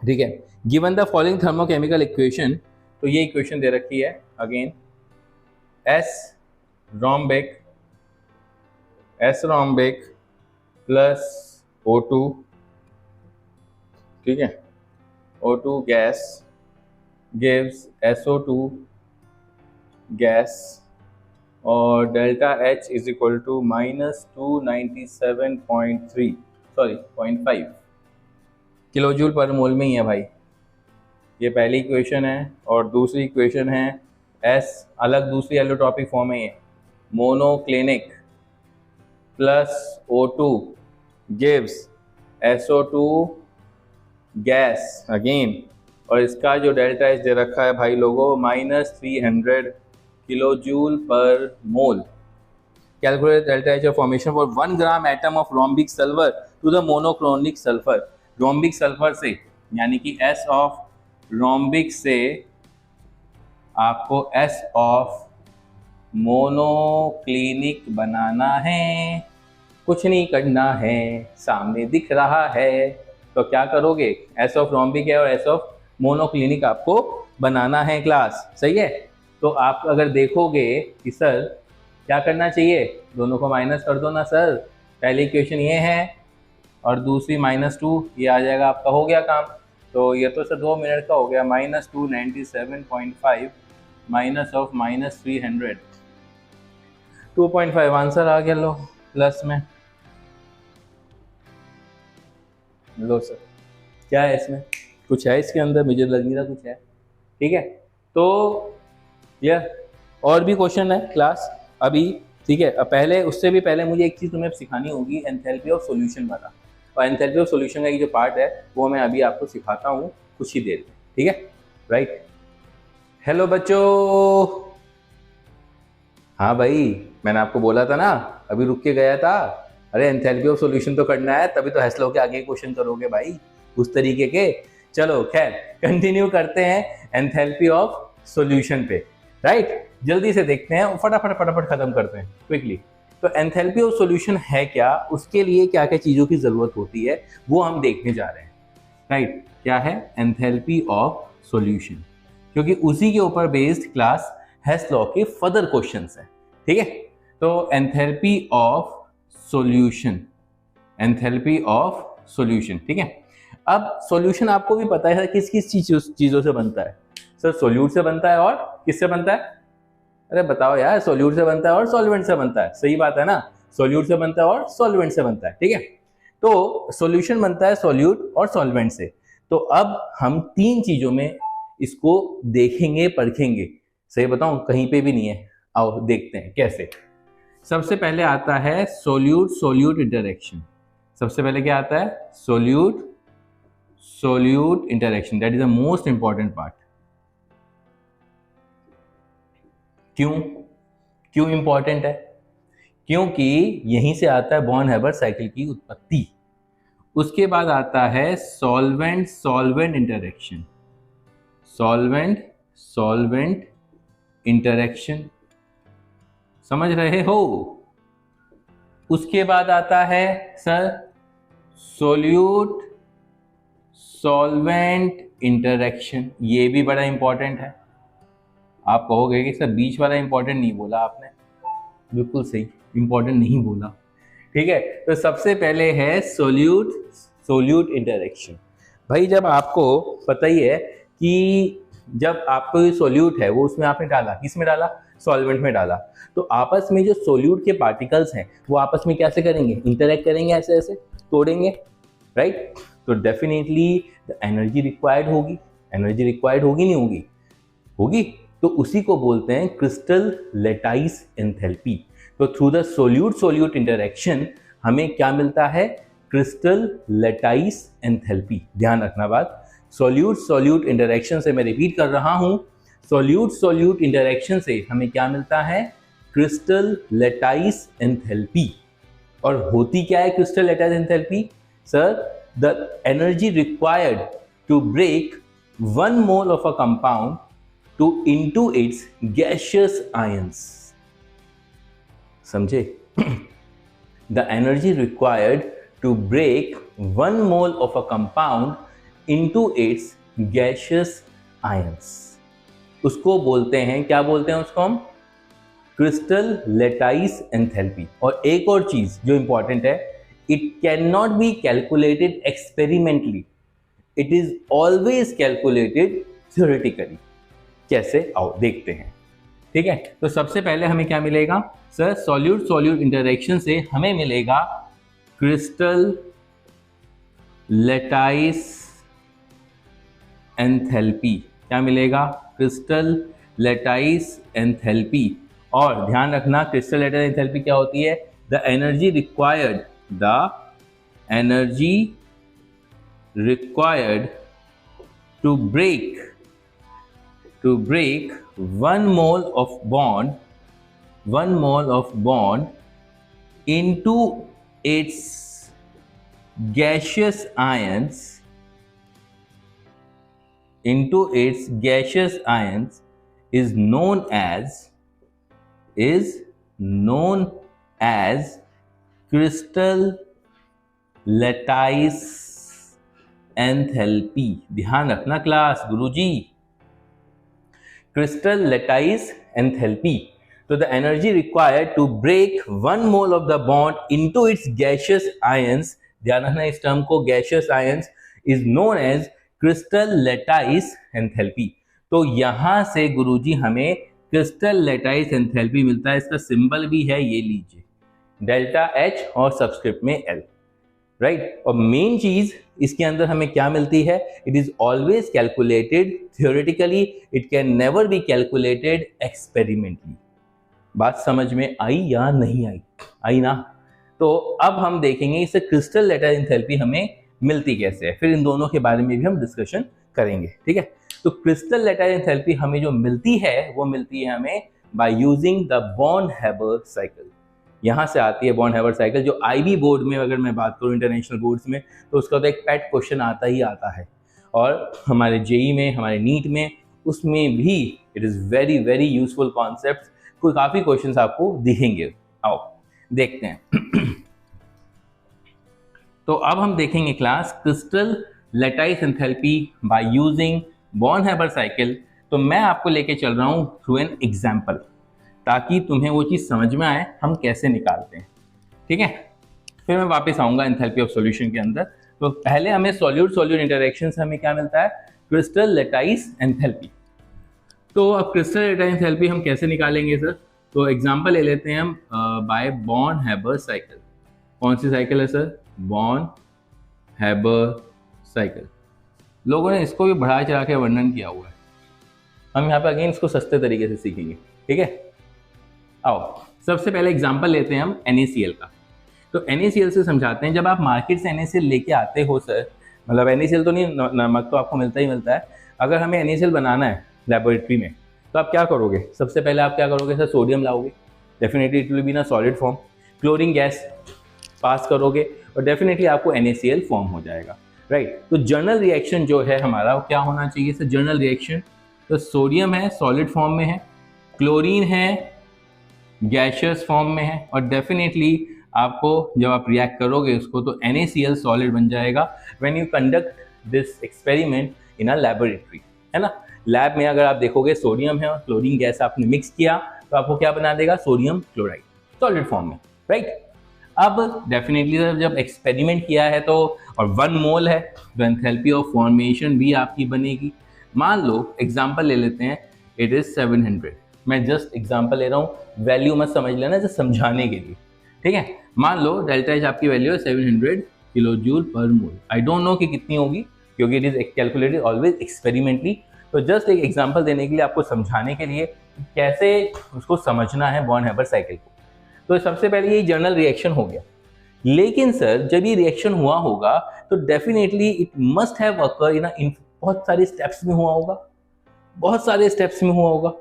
Speaker 1: ठीक है। Given the following thermochemical equation, तो ये इक्वेशन दे रखी है again, S rhombic plus O2, ठीक है, O2 gas gives SO2 gas, और delta H is equal to -297.3 0.5 kilo joule per mole में ही है भाई, ये पहली इक्वेशन है और दूसरी इक्वेशन है एस अलग दूसरी एलोट्रॉपिक फॉर्म है, ये monoclinic plus O2 gives SO2 gas again, और इसका जो डेल्टा एच दे रखा है भाई लोगों -300 kilo joule per mole. Calculate delta H of formation for 1 gram atom of rhombic sulphur to the monoclinic sulphur. Rhombic sulphur से यानी कि एस ऑफ रोम्बिक से आपको एस ऑफ मोनोक्लिनिक बनाना है, कुछ नहीं करना है, सामने दिख रहा है। तो क्या करोगे, एस ऑफ रोम्बिक है और एस ऑफ मोनोक्लिनिक आपको बनाना है क्लास, सही है। तो आप अगर देखोगे कि सर क्या करना चाहिए, दोनों को माइनस कर दो ना सर, पहली इक्वेशन ये है और दूसरी -2, ये आ जाएगा आपका, हो गया काम। तो ये तो सर 2 मिनट का हो गया, -297.5 माइनस ऑफ -300 2.5 आंसर आ गया। लो प्लस में लो सर, क्या है इसमें, कुछ है इसके अंदर, मुझे लग नहीं रहा कुछ है, ठीक है। तो ये और भी क्वेश्चन है क्लास अभी, ठीक है। अब पहले उससे भी पहले मुझे एक चीज़ तुम्हें सिखानी होगी, एंथैल्पी ऑफ सॉल्यूशन वाला, और एंथैल्पी ऑफ सॉल्यूशन का ये जो पार्ट है वो मैं अभी आपको सिखाता हूँ कुछ ही देर में, ठीक है, राइट। हेलो बच्चों, हाँ भाई मैंने आपको बोला था ना, अभी रुक के गया था, अरे एंथैल्पी ऑफ सॉल्यूशन तो करना है, तभी तो हेस्लो के आगे क्वेश्चन करोगे भाई, उस तरीके के। चलो खैर कंटिन्यू करते हैं एंथैल्पी ऑफ सॉल्यूशन पे, राइट। जल्दी से देखते हैं, फटाफट फटाफट खत्म करते हैं क्विकली। तो एंथैल्पी ऑफ सॉल्यूशन है क्या, उसके लिए क्या क्या चीज़ों की ज़रूरत होती है वो हम देखने जा रहे हैं, राइट। क्या है एंथैल्पी ऑफ सॉल्यूशन, क्योंकि उसी के ऊपर बेस्ड क्लास हेस्लो के फर्दर क्वेश्चंस हैं, ठीक है। तो enthalpy of solution, enthalpy of solution, ठीक है। अब सॉल्यूशन आपको भी पता है किस किस चीज़ों से बनता है, सर सोल्यूट से बनता है और किससे बनता है, अरे बताओ यार, सोल्यूट से बनता है और सॉल्वेंट से बनता है, सही बात है ना, सोल्यूट से बनता है और सॉल्वेंट से बनता है, ठीक है। तो सॉल्यूशन बनता है सोल्यूट और सॉल्वेंट से। तो अब हम 3 चीजों में इसको देखेंगे परखेंगे, सही बताऊं कहीं पे भी नहीं है, आओ देखते हैं कैसे। सबसे पहले आता है सोल्यूट सोल्यूट इंटरेक्शन, सबसे पहले क्या आता है, solute solute interaction, that is the most important part. क्यों क्यों इंपॉर्टेंट है, क्योंकि यहीं से आता है बॉर्न हैबर साइकिल की उत्पत्ति। उसके बाद आता है solvent solvent interaction, solvent solvent interaction, समझ रहे हो। उसके बाद आता है सर सोल्यूट सॉल्वेंट इंटरेक्शन, ये भी बड़ा इंपॉर्टेंट है। आप कहोगे कि सर बीच वाला इंपॉर्टेंट नहीं बोला आपने, बिल्कुल सही, इंपॉर्टेंट नहीं बोला, ठीक है। तो सबसे पहले है सोल्यूट सोल्यूट इंटरेक्शन। भाई जब आपको पता ही है कि जब आपको ये सोल्यूट है वो उसमें आपने डाला, किसमें डाला, सॉल्वेंट में डाला, तो आपस में जो सोल्यूट के पार्टिकल्स हैं वो आपस में कैसे करेंगे, इंटरेक्ट करेंगे, ऐसे ऐसे तोड़ेंगे, राइट। तो डेफिनेटली द एनर्जी रिक्वायर्ड होगी, एनर्जी रिक्वायर्ड होगी नहीं होगी, होगी। तो उसी को बोलते हैं क्रिस्टल लेटाइस एंथैल्पी। तो through the solute solute interaction हमें क्या मिलता है, क्रिस्टल लेटाइस एंथैल्पी। ध्यान रखना बात, सोल्यूट सोल्यूट इंटरेक्शन से, मैं रिपीट कर रहा हूं, सोल्यूट सोल्यूट इंटरेक्शन से हमें क्या मिलता है, क्रिस्टल लेटाइस एंथैल्पी। और होती क्या है crystal lattice enthalpy, sir the energy required to break 1 mole of a compound to into its gaseous ions, समझे। The energy required to break 1 mole of a compound into its gaseous ions, उसको बोलते हैं, क्या बोलते हैं उसको हम, crystal lattice enthalpy. और एक और चीज जो इंपॉर्टेंट है, it can not be calculated experimentally, it is always calculated theoretically. कैसे, आओ देखते हैं, ठीक है। तो सबसे पहले हमें क्या मिलेगा सर, सॉल्यूट सॉल्यूट इंटरेक्शन से हमें मिलेगा क्रिस्टल लेटाइस एंथैल्पी, क्या मिलेगा? Crystal lattice enthalpy. और ध्यान रखना क्रिस्टल लैटाइस एंथैल्पी क्या होती है? The energy required to break 1 mole of bond into its gaseous ions is known as crystal lattice enthalpy। ध्यान रखना class, Guruji, crystal lattice enthalpy। So the energy required to break 1 mole of the bond into its gaseous ions, ध्यान रखना इस term को, gaseous ions, is known as crystal lattice enthalpy। तो यहां से गुरुजी हमें crystal lattice enthalpy मिलता है। इसका सिंबल भी है, ये लीजिए, डेल्टा H और सबस्क्रिप्ट में L, राइट। और मेन चीज इसके अंदर हमें क्या मिलती है? It is always calculated theoretically, it can never be calculated experimentally. बात समझ में आई या नहीं आई? आई ना? तो अब हम देखेंगे इसे क्रिस्टल लैटाइस एंथैल्पी हमें मिलती कैसे है, फिर इन दोनों के बारे में भी हम डिस्कशन करेंगे, ठीक है। तो क्रिस्टल लैटाइस एंथैल्पी हमें जो मिलती है वो मिलती है हमें bye using the born-Haber cycle. यहाँ से आती है बॉर्न-हैबर साइकिल, जो आईबी बोर्ड में अगर मैं बात करूँ, इंटरनेशनल बोर्ड्स में, तो उसका तो एक पेट क्वेश्चन आता ही आता है, और हमारे जेई में, हमारे नीट में, उसमें भी it is very very useful concept. कोई काफ़ी क्वेश्चंस आपको दिखेंगे, आओ देखते हैं। तो अब हम देखेंगे class crystal lattice enthalpy by using Born Haber cycle. तो मैं आपको लेके चल रहा हूँ थ्रू एन एग्जाम्पल, ताकि तुम्हें वो चीज़ समझ में आए हम कैसे निकालते हैं, ठीक है। फिर मैं वापस आऊँगा एंथैल्पी ऑफ सॉल्यूशन के अंदर। तो पहले हमें सॉल्यूट इंटरैक्शन से हमें क्या मिलता है? Crystal lattice enthalpy. तो अब क्रिस्टल लैटाइस एंथैल्पी हम कैसे निकालेंगे सर? तो एग्जांपल ले लेते हैं हम बाय बॉर्न-हैबर साइकिल। कौन सी साइकिल है सर? Born Haber cycle. लोगों ने इसको भी बढ़ा चढ़ा के वर्णन किया हुआ है, हम यहाँ पे अगेन इसको सस्ते तरीके से सीखेंगे, ठीक है। आओ सबसे पहले एग्जांपल लेते हैं हम NaCl का। तो NaCl से समझाते हैं। जब आप मार्केट से NaCl लेके आते हो सर, मतलब NaCl तो नहीं, नमक तो आपको मिलता ही मिलता है। अगर हमें NaCl बनाना है लेबोरेटरी में, तो आप क्या करोगे? सबसे पहले आप क्या करोगे सर? सोडियम लाओगे, definitely it will be in solid form, chlorine gas pass करोगे और डेफिनेटली आपको NaCl फॉर्म हो जाएगा, राइट। तो जर्नल रिएक्शन जो है हमारा वो क्या होना चाहिए सर? जर्नल रिएक्शन, तो सोडियम है सॉलिड फॉर्म में है, क्लोरीन है गैशियस फॉर्म में है, और डेफिनेटली आपको जब आप रिएक्ट करोगे उसको तो NaCl सॉलिड बन जाएगा when you conduct this experiment in a laboratory, है ना। लैब में अगर आप देखोगे सोडियम है और क्लोरीन गैस आपने मिक्स किया तो आपको क्या बना देगा? सोडियम क्लोराइड सॉलिड फॉर्म में, राइट। अब डेफिनेटली जब एक्सपेरिमेंट किया है तो, और 1 मोल है, तो एंथैल्पी ऑफ फॉर्मेशन भी आपकी बनेगी। मान लो एग्जांपल ले लेते हैं, इट इज 700। मैं जस्ट एग्जांपल ले रहा हूँ, वैल्यू मत समझ लेना, जस्ट समझाने के लिए, ठीक है। मान लो डेल्टा एच आपकी वैल्यू है 700 kilo joule per mole. I don't know कि कितनी होगी, क्योंकि it is calculated always experimentally. तो जस्ट एक एग्जांपल देने के लिए, आपको समझाने के लिए कैसे उसको समझना है बॉर्न-हैबर साइकिल को। तो सबसे पहले ये जर्नल रिएक्शन हो गया, लेकिन सर जब ये रिएक्शन हुआ होगा तो डेफिनेटली इट मस्ट हैव अकर इन बहुत सारे स्टेप्स में हुआ होगा, बहुत सारे स्टेप्स में हुआ होगा,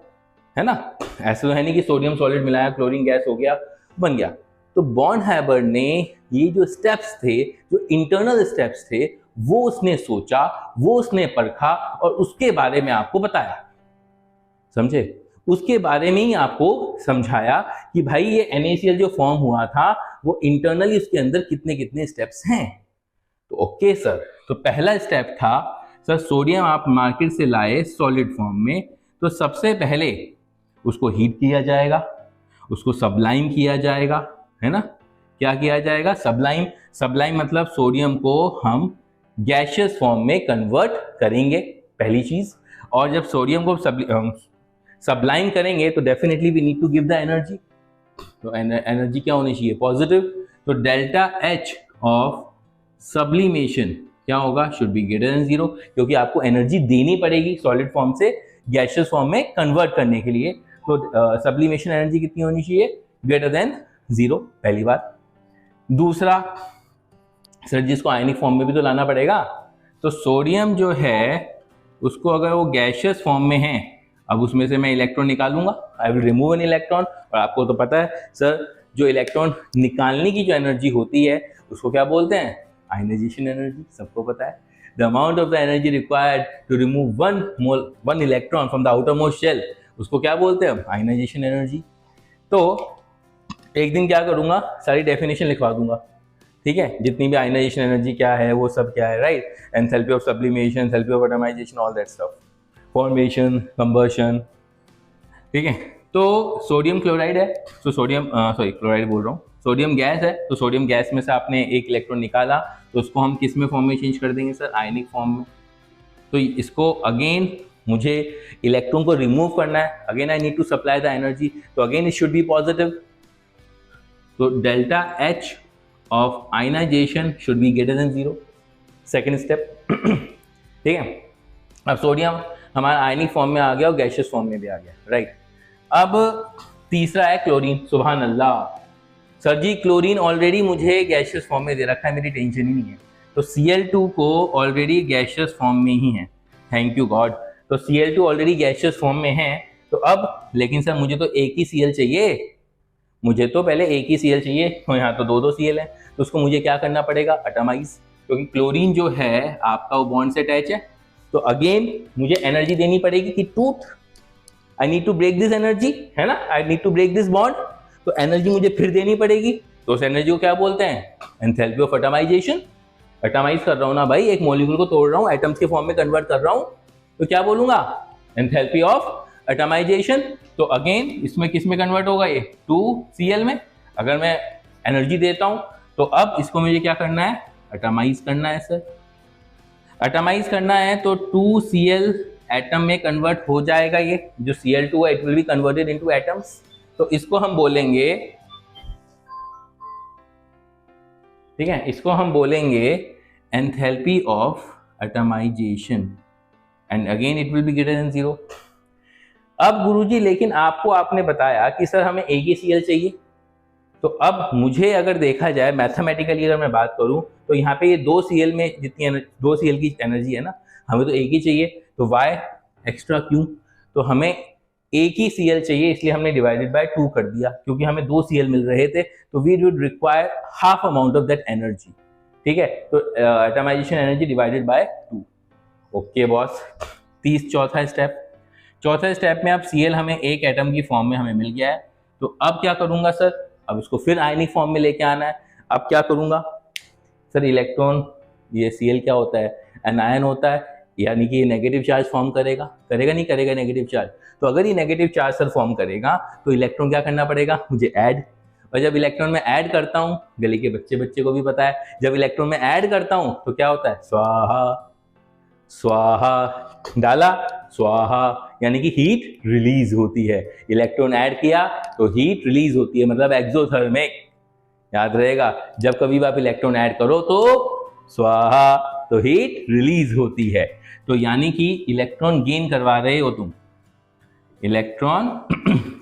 Speaker 1: है ना। ऐसा तो है नहीं कि सोडियम सॉलिड मिलाया, क्लोरीन गैस हो गया, बन गया। तो बॉर्न-हैबर ने ये जो स्टेप्स थे, जो इंटरनल स्टेप्स थे, वो उसने सोचा, वो उसने परखा और उसके बारे में आपको बताया, समझे। उसके बारे में ही आपको समझाया कि भाई ये NaCl जो फॉर्म हुआ था वो इंटरनली उसके अंदर कितने कितने स्टेप्स हैं। तो ओके सर, तो पहला स्टेप था सर, सोडियम आप मार्केट से लाए सॉलिड फॉर्म में, तो सबसे पहले उसको हीट किया जाएगा, उसको सबलाइम किया जाएगा, है ना। क्या किया जाएगा? सबलाइम। सबलाइम मतलब सोडियम को हम गैशियस फॉर्म में कन्वर्ट करेंगे, पहली चीज। और जब सोडियम को सबलाइम करेंगे तो definitely we need to give the energy. तो एनर्जी क्या होनी चाहिए? पॉजिटिव। तो डेल्टा एच ऑफ सब्लिमेशन क्या होगा, शुड बी ग्रेटर देन 0, क्योंकि आपको एनर्जी देनी पड़ेगी सॉलिड फॉर्म से गैसियस फॉर्म में कन्वर्ट करने के लिए। तो सब्लिमेशन एनर्जी कितनी होनी चाहिए, ग्रेटर देन 0, पहली बात। दूसरा, सर जिसको आयनिक फॉर्म में भी तो लाना पड़ेगा, तो सोडियम जो है उसको अगर वो गैसियस फॉर्म में है, अब उसमें से मैं इलेक्ट्रॉन निकालूंगा, I will remove an electron. और आपको तो पता है सर, जो इलेक्ट्रॉन निकालने की जो एनर्जी होती है उसको क्या बोलते हैं, आयनाइजेशन एनर्जी, सबको पता है। The amount of the energy required to remove one electron from the outermost shell, उसको क्या बोलते हैं, आयनाइजेशन एनर्जी। तो एक दिन क्या करूंगा, सारी डेफिनेशन लिखवा दूंगा, ठीक है, जितनी भी आयनाइजेशन एनर्जी क्या है वो सब क्या है, right, enthalpy of sublimation, enthalpy of atomisation, all that stuff, formation, combustion, ठीक है। तो सोडियम क्लोराइड है, तो सोडियम क्लोराइड बोल रहा हूँ, सोडियम गैस है, तो सोडियम गैस में से आपने एक इलेक्ट्रॉन निकाला, तो उसको हम किस में फॉर्म में चेंज कर देंगे सर, आयनिक फॉर्म में। तो इसको अगेन मुझे इलेक्ट्रॉन को रिमूव करना है, again I need to supply the energy, तो again it should be positive. तो delta H of ionisation should be greater than 0, second step, ठीक है। अब सोडियम हमारा आयनिक फॉर्म में आ गया और गैसियस फॉर्म में भी आ गया, राइट। अब तीसरा है क्लोरीन, सुभान अल्लाह सर जी, क्लोरीन ऑलरेडी मुझे गैसियस फॉर्म में दे रखा है, मेरी टेंशन ही नहीं है। तो Cl2 को ऑलरेडी गैसियस फॉर्म में ही है, थैंक यू गॉड। तो Cl2 ऑलरेडी गैसियस फॉर्म में है, तो अब लेकिन सर मुझे तो एक ही Cl चाहिए, मुझे तो पहले एक ही Cl चाहिए, तो यहाँ तो दो Cl है, तो उसको मुझे क्या करना पड़ेगा, एटमाइज, क्योंकि क्लोरीन जो है आपका वो बॉन्ड से अटैच है। तो अगेन मुझे एनर्जी देनी पड़ेगी कि टूथ, I need to break this energy, है ना, I need to break this bond, तो एनर्जी मुझे फिर देनी पड़ेगी। तो उस एनर्जी को क्या बोलते हैं, एंथैल्पी ऑफ एटमाइजेशन। एटमाइज कर रहा हूं ना भाई, एक मॉलिक्यूल को तोड़ रहा हूं, एटम्स के फॉर्म में कन्वर्ट कर रहा हूं, तो क्या बोलूंगा, एंथैल्पी ऑफ एटमाइजेशन। तो अगेन इसमें किस में कन्वर्ट होगा, ये 2Cl में। अगर मैं एनर्जी देता हूं तो अब इसको मुझे क्या करना है, एटमाइज करना है सर। एटमाइज करना है तो 2Cl एटम में कन्वर्ट हो जाएगा, ये जो Cl2 है it will be converted into atoms. तो इसको हम बोलेंगे, ठीक है, इसको हम बोलेंगे enthalpy of atomisation, and again it will be greater than 0। अब गुरुजी लेकिन आपने बताया कि सर हमें एक ही Cl चाहिए, तो अब मुझे अगर देखा जाए मैथमेटिकली अगर मैं बात करूं तो यहाँ पे ये 2Cl में जितनी 2Cl की एनर्जी है ना, हमें तो एक ही चाहिए, तो वाई एक्स्ट्रा क्यों, तो हमें एक ही Cl चाहिए, इसलिए हमने डिवाइडेड बाय 2 कर दिया, क्योंकि हमें 2 Cl मिल रहे थे, तो we would require half amount of that energy, ठीक है। तो atomisation energy divided by 2, okay boss. चौथा स्टेप में अब Cl हमें एक एटम की फॉर्म में हमें मिल गया है, तो अब क्या करूंगा सर, अब इसको फिर आयनिक फॉर्म में लेके आना है। अब क्या करूंगा सर, इलेक्ट्रॉन, ये Cl क्या होता है, एनायन होता है, यानी कि ये नेगेटिव चार्ज फॉर्म करेगा नहीं करेगा नेगेटिव चार्ज। तो अगर ये नेगेटिव चार्ज सर फॉर्म करेगा तो इलेक्ट्रॉन क्या करना पड़ेगा, मुझे ऐड, और जब इलेक्ट्रॉन में ऐड करता हूँ, गली के बच्चे को भी पता है, जब इलेक्ट्रॉन में ऐड करता हूँ तो क्या होता है, स्वाहा स्वाहा, डाला स्वाहा, यानी कि हीट रिलीज होती है। इलेक्ट्रॉन ऐड किया तो हीट रिलीज होती है, मतलब एक्सोथर्मिक, याद रहेगा, जब कभी भी आप इलेक्ट्रॉन ऐड करो तो स्वाहा, तो हीट रिलीज होती है। तो यानी कि इलेक्ट्रॉन गेन करवा रहे हो तुम, इलेक्ट्रॉन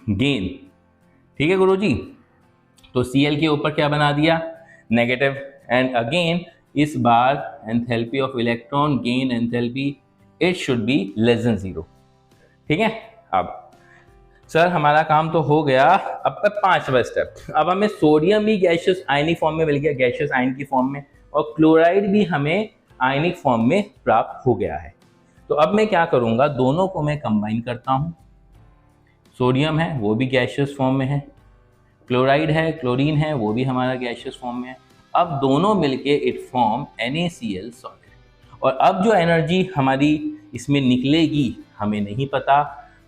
Speaker 1: गेन, ठीक है गुरुजी। तो Cl के ऊपर क्या बना दिया, नेगेटिव, एंड अगेन इस बार enthalpy of electron gain, enthalpy it should be less than 0, ठीक है। अब सर हमारा काम तो हो गया, अब तक 5वां स्टेप, अब हमें सोडियम भी गैसियस आयनिक फॉर्म में मिल गया, गैसियस आयन की फॉर्म में, और क्लोराइड भी हमें आयनिक फॉर्म में प्राप्त हो गया है। तो अब मैं क्या करूंगा, दोनों को मैं कंबाइन करता हूं, सोडियम है वो भी गैसियस फॉर्म में है, क्लोराइड है, क्लोरीन है, वो भी हमारा गैसियस फॉर्म में है। अब दोनों मिलके इट फॉर्म NaCl सॉलिड, और अब जो एनर्जी हमारी इसमें निकलेगी हमें नहीं पता,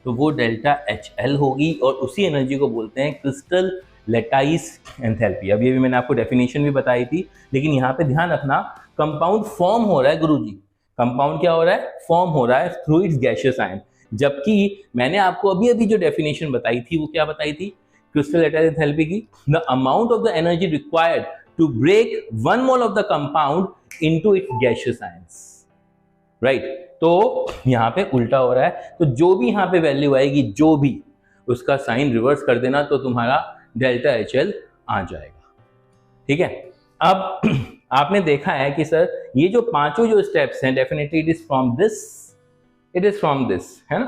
Speaker 1: तो वो डेल्टा HL होगी, और उसी एनर्जी को बोलते हैं क्रिस्टल लेटाइस एंथैल्पी। अब ये भी मैंने आपको डेफिनेशन भी बताई थी, लेकिन यहाँ पे ध्यान रखना, कंपाउंड फॉर्म हो रहा है गुरुजी, कंपाउंड क्या हो रहा है, फॉर्म हो रहा है थ्रू इट्स गैसियस आयन, जबकि मैंने आपको अभी जो डेफिनेशन बताई थी वो क्या बताई थी, क्रिस्टल लेटाइस एंथैल्पी की, the amount of the energy required to break 1 mole of the compound into its gaseous ions, right? तो यहाँ पे उल्टा हो रहा है, तो जो भी यहाँ पे वैल्यू आएगी, जो भी, उसका साइन रिवर्स कर देना, तो तुम्हारा डेल्टा HL आ जाएगा, ठीक है। अब आपने देखा है कि सर ये जो पांचों जो स्टेप्स हैं, definitely it is from this, it is from this, है ना।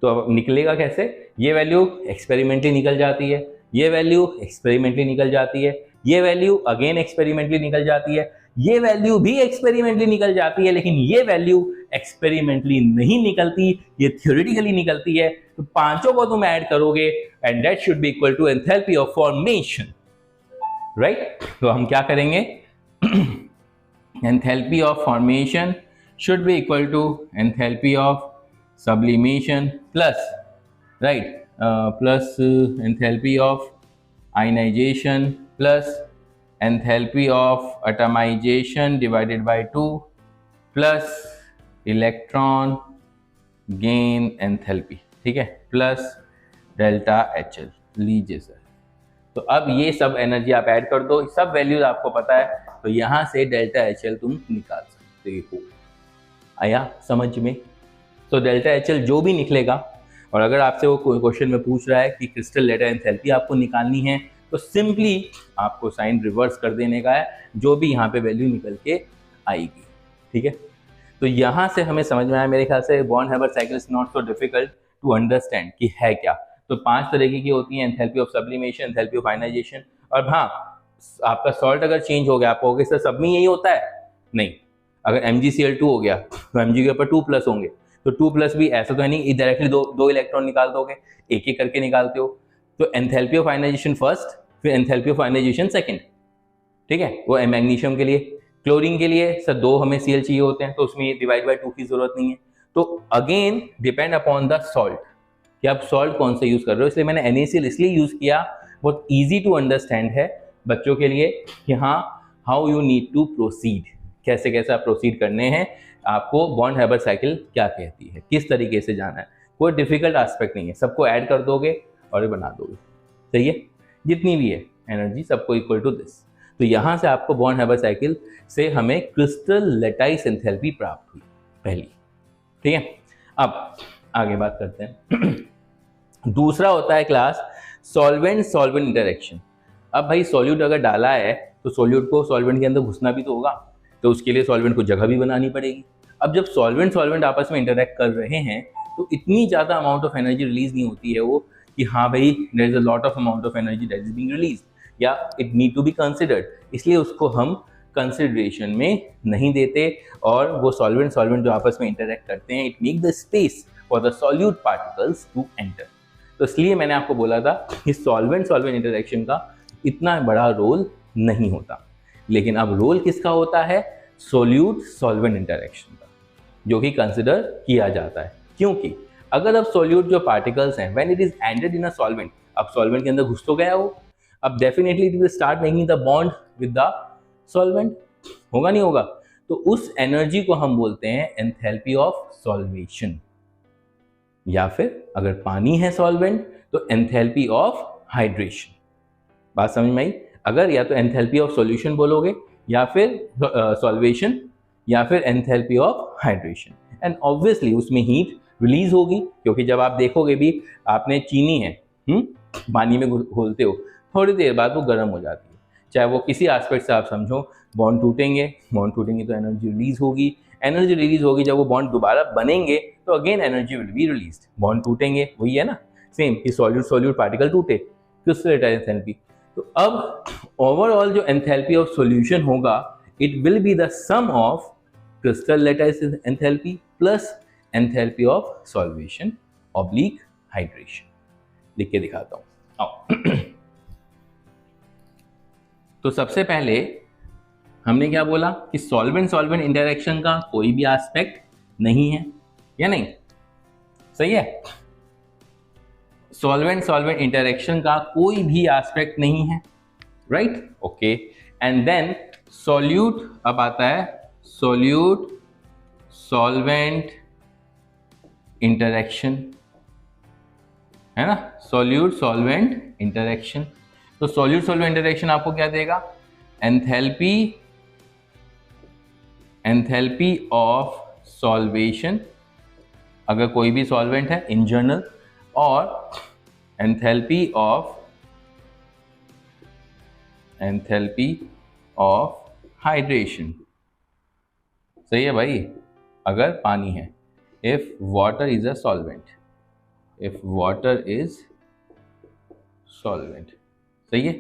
Speaker 1: तो अब निकलेगा कैसे, ये वैल्यू एक्सपेरिमेंटली निकल जाती है, ये वैल्यू एक्सपेरिमेंटली निकल जाती है, ये वैल्यू अगेन एक्सपेरिमेंटली निकल जाती है, ये वैल्यू भी एक्सपेरिमेंटली निकल जाती है, लेकिन ये वैल्यू एक्सपेरिमेंटली नहीं निकलती, ये थ्योरेटिकली निकलती है। तो पांचों को तुम ऐड करोगे and that should be equal to enthalpy of formation, right. तो हम क्या करेंगे, enthalpy of formation should be equal to enthalpy of sublimation plus, right, plus enthalpy of ionization plus enthalpy of atomization divided by 2 plus electron gain enthalpy, ठीक है, plus delta HL। लीजिए sir, तो अब ये सब एनर्जी आप add कर दो, सब वैल्यूज आपको पता है, तो यहाँ से डेल्टा HL तुम निकाल सकते हो। आया समझ में। तो डेल्टा HL जो भी निकलेगा, और अगर आपसे वो क्वेश्चन में पूछ रहा है कि क्रिस्टल लेटर एंथैल्पी आपको निकालनी है, तो सिंपली आपको साइन रिवर्स कर देने का है, जो भी यहाँ पे वैल्यू निकल के आएगी, ठीक है। तो यहाँ से हमें समझ में आया मेरे ख्याल से, Born Haber cycle is not so difficult to understand कि है क्या। तो 5 तरीके की होती है, enthalpy of sublimation, enthalpy of ionization, और हाँ, आपका सॉल्ट अगर चेंज हो गया, आप कहोगे सर सब में यही होता है, नहीं। अगर MgCl2 हो गया तो Mg के ऊपर 2+ होंगे, तो 2+ भी ऐसा तो है नहीं डायरेक्टली दो इलेक्ट्रॉन निकाल दोगे, एक एक करके निकालते हो। तो एंथैल्पी ऑफ आयनाइजेशन फर्स्ट, फिर एंथैल्पी ऑफ आयनाइजेशन सेकंड, ठीक है। वो मैग्नीशियम के लिए, क्लोरीन के लिए सर 2 हमें Cl चाहिए होते हैं, तो उसमें डिवाइड बाय 2 की जरूरत नहीं है। तो again depend upon the salt कि आप सॉल्ट कौन सा यूज कर रहे हो, इसलिए मैंने NaCl इसलिए यूज किया, बहुत ईजी टू अंडरस्टैंड है बच्चों के लिए कि हाँ, how you need to proceed, कैसे कैसे आप प्रोसीड करने हैं, आपको बॉर्न हैबर साइकिल क्या कहती है, किस तरीके से जाना है। कोई डिफिकल्ट एस्पेक्ट नहीं है, सबको ऐड कर दोगे और ये बना दोगे, सही है। जितनी भी है एनर्जी सबको इक्वल टू दिस। तो यहाँ से आपको बॉर्न हैबर साइकिल से हमें क्रिस्टल लेटाइस एंथैल्पी प्राप्त हुई पहली, ठीक है। अब आगे बात करते हैं। दूसरा होता है क्लास सॉल्वेंट सॉल्वेंट इंटरेक्शन। अब भाई सॉल्यूट अगर डाला है तो सॉल्यूट को सॉल्वेंट के अंदर घुसना भी तो होगा, तो उसके लिए सॉल्वेंट को जगह भी बनानी पड़ेगी। अब जब सॉल्वेंट सॉल्वेंट आपस में इंटरेक्ट कर रहे हैं, तो इतनी ज़्यादा अमाउंट ऑफ एनर्जी रिलीज नहीं होती है वो कि हाँ भाई there is a lot of amount of energy that is being release, या it need to be considered, इसलिए उसको हम कंसिडरेशन में नहीं देते। और वो सॉल्वेंट सॉल्वेंट जो आपस में इंटरेक्ट करते हैं, it make the space for the solute particles to enter. तो इसलिए मैंने आपको बोला था कि सॉल्वेंट सॉल्वेंट इंटरेक्शन का इतना बड़ा रोल नहीं होता, लेकिन अब रोल किसका होता है, सोल्यूट सॉल्वेंट इंटरेक्शन का, जो कि कंसिडर किया जाता है। क्योंकि अगर अब सोल्यूट जो पार्टिकल्स हैं, when it is entered in a solvent, अब सॉल्वेंट के अंदर घुस तो गया वो, अब definitely it will start making the bond with the solvent, होगा नहीं होगा। तो उस एनर्जी को हम बोलते हैं एंथैल्पी ऑफ सॉल्वेशन, या फिर अगर पानी है सॉल्वेंट तो एंथैल्पी ऑफ हाइड्रेशन। बात समझ में आई। अगर या तो एंथैल्पी ऑफ सॉल्यूशन बोलोगे, या फिर सॉल्वेशन, या फिर enthalpy of hydration, and obviously उसमें हीट रिलीज होगी, क्योंकि जब आप देखोगे भी, आपने चीनी है पानी में घोलते हो, थोड़ी देर बाद वो गर्म हो जाती है, चाहे वो किसी एस्पेक्ट से आप समझो, बॉन्ड टूटेंगे तो एनर्जी रिलीज होगी, एनर्जी रिलीज होगी, जब वो बॉन्ड दोबारा बनेंगे तो again energy will be released, bond टूटेंगे, वही है ना, सेम कि सॉल्यूट पार्टिकल टूटे, क्रिस्टल लेटाइस एंथैल्पी। तो अब ओवरऑल जो एंथैल्पी ऑफ सॉल्यूशन होगा, it will be the sum of crystal lattice enthalpy plus enthalpy of solvation oblique hydration. लिख के दिखाता हूँ, आओ। तो सबसे पहले हमने क्या बोला कि सॉल्वेंट सॉल्वेंट इंटरेक्शन का कोई भी एस्पेक्ट नहीं है, या नहीं, सही है। सॉल्वेंट सॉल्वेंट इंटरेक्शन का कोई भी एस्पेक्ट नहीं है, right, okay. And then solute, अब आता है सॉल्यूट सॉल्वेंट इंटरेक्शन, है ना, सॉल्यूट सॉल्वेंट इंटरेक्शन। तो सॉल्यूट सॉल्वेंट इंटरेक्शन आपको क्या देगा, एंथैल्पी एंथैल्पी ऑफ सॉल्वेशन, अगर कोई भी सॉल्वेंट है इन जनरल, और एंथैल्पी ऑफ हाइड्रेशन। सही है भाई, अगर पानी है, if water is a solvent, if water is solvent. सही है,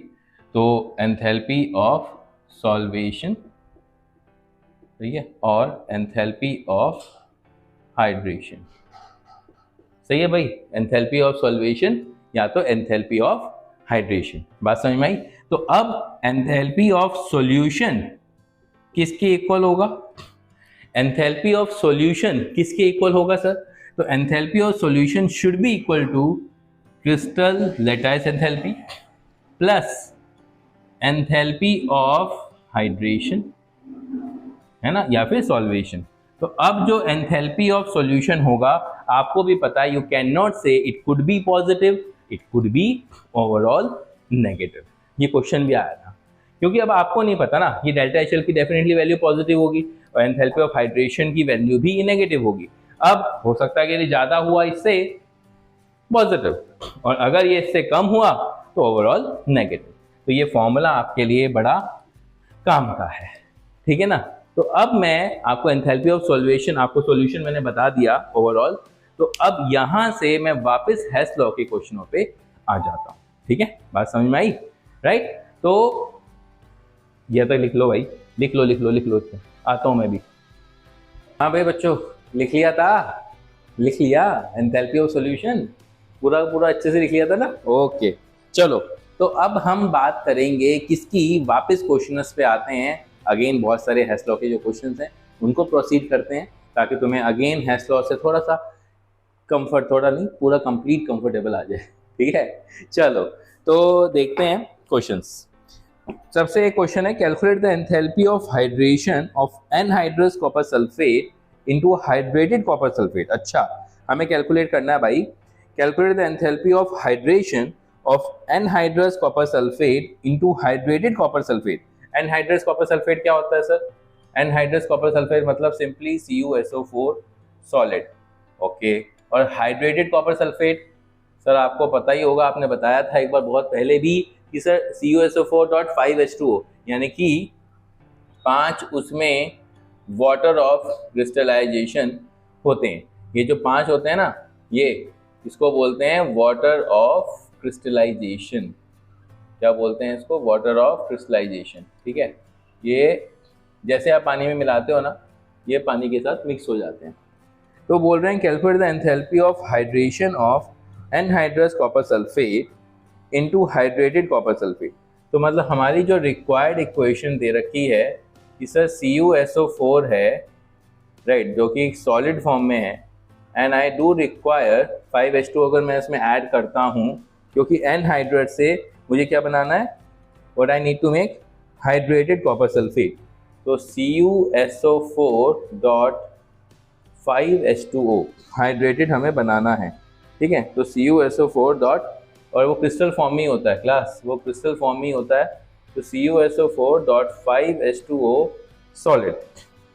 Speaker 1: तो एंथैल्पी ऑफ सॉल्वेशन, सही है, और एंथैल्पी ऑफ हाइड्रेशन। सही है भाई, एंथैल्पी ऑफ सॉल्वेशन या तो एंथैल्पी ऑफ हाइड्रेशन। बात समझ में आई? तो अब एंथैल्पी ऑफ सॉल्यूशन किसके इक्वल होगा? एंथैल्पी ऑफ सॉल्यूशन किसके इक्वल होगा सर? तो enthalpy of solution should be equal to crystal lattice enthalpy plus enthalpy of hydration, है ना, या फिर सॉल्वेशन। तो अब जो एंथैल्पी ऑफ सॉल्यूशन होगा, आपको भी पता है, यू कैन नॉट से it could be positive, it could be overall negative. ये क्वेश्चन भी आया था, क्योंकि अब आपको नहीं पता ना, ये डेल्टा एच एल की डेफिनेटली वैल्यू पॉजिटिव होगी और एंथैल्पी ऑफ हाइड्रेशन की वैल्यू भी नेगेटिव होगी। अब हो सकता है कि यदि ज्यादा हुआ इससे पॉजिटिव, और अगर ये इससे कम हुआ तो ओवरऑल नेगेटिव। तो ये फॉर्मूला आपके लिए बड़ा काम का है, ठीक है ना। तो अब मैं आपको एंथैल्पी ऑफ सॉल्वेशन, आपको सॉल्यूशन मैंने बता दिया ओवरऑल। तो अब यहां से मैं वापस हेस लॉ के क्वेश्चनों पे आ जाता हूं, ठीक है। बात समझ में आई? राइट, तो यह तो लिख लो भाई, लिख लो, आता हूं मैं भी। हाँ भाई बच्चों, लिख लिया था, लिख लिया एंथैल्पी ऑफ सॉल्यूशन पूरा अच्छे से लिख लिया था ना? ओके, चलो तो अब हम बात करेंगे किसकी, वापस क्वेश्चंस पे आते हैं। अगेन बहुत सारे हेस लॉ के जो क्वेश्चंस हैं उनको प्रोसीड करते हैं, ताकि तुम्हें अगेन हेस लॉ से थोड़ा सा कंफर्ट, थोड़ा नहीं पूरा कंप्लीट कंफर्टेबल आ जाए, ठीक है। चलो तो देखते हैं क्वेश्चंस। सबसे एक क्वेश्चन है, calculate the enthalpy of hydration of anhydrous copper sulphate into hydrated copper sulphate. अच्छा, हमें कैलकुलेट करना है भाई, calculate the enthalpy of hydration of anhydrous copper sulphate into hydrated copper sulphate. Anhydrous copper sulphate क्या होता है sir? Anhydrous copper sulphate मतलब simply CuSO4 solid, okay. और हाइड्रेटेड कॉपर सल्फेट सर आपको पता ही होगा, आपने बताया था एक बार बहुत पहले भी कि सर CuSO4.5H2O, यानी कि 5 उसमें वाटर ऑफ क्रिस्टलाइजेशन होते हैं। ये जो 5 होते हैं ना, ये इसको बोलते हैं वाटर ऑफ क्रिस्टलाइजेशन। क्या बोलते हैं इसको? वाटर ऑफ क्रिस्टलाइजेशन, ठीक है। ये जैसे आप पानी में मिलाते हो ना, ये पानी के साथ मिक्स हो जाते हैं। तो बोल रहे हैं calculate the enthalpy of hydration of anhydrous copper sulphate into hydrated copper sulphate. तो मतलब हमारी जो रिक्वायर्ड इक्वेशन दे रखी है कि सर CuSO4 है, राइट, जो कि एक सॉलिड फॉर्म में है, and I do require 5H2। अगर मैं इसमें ऐड करता हूँ, क्योंकि एनहाइड्रेट से मुझे क्या बनाना है, what I need to make hydrated copper sulphate. तो CuSO4.5H2O हाइड्रेटेड हमें बनाना है, ठीक है। तो CuSO4 और वो क्रिस्टल फॉर्म में ही होता है क्लास, वो क्रिस्टल फॉर्म में ही होता है। तो CuSO4.5H2O सॉलिड,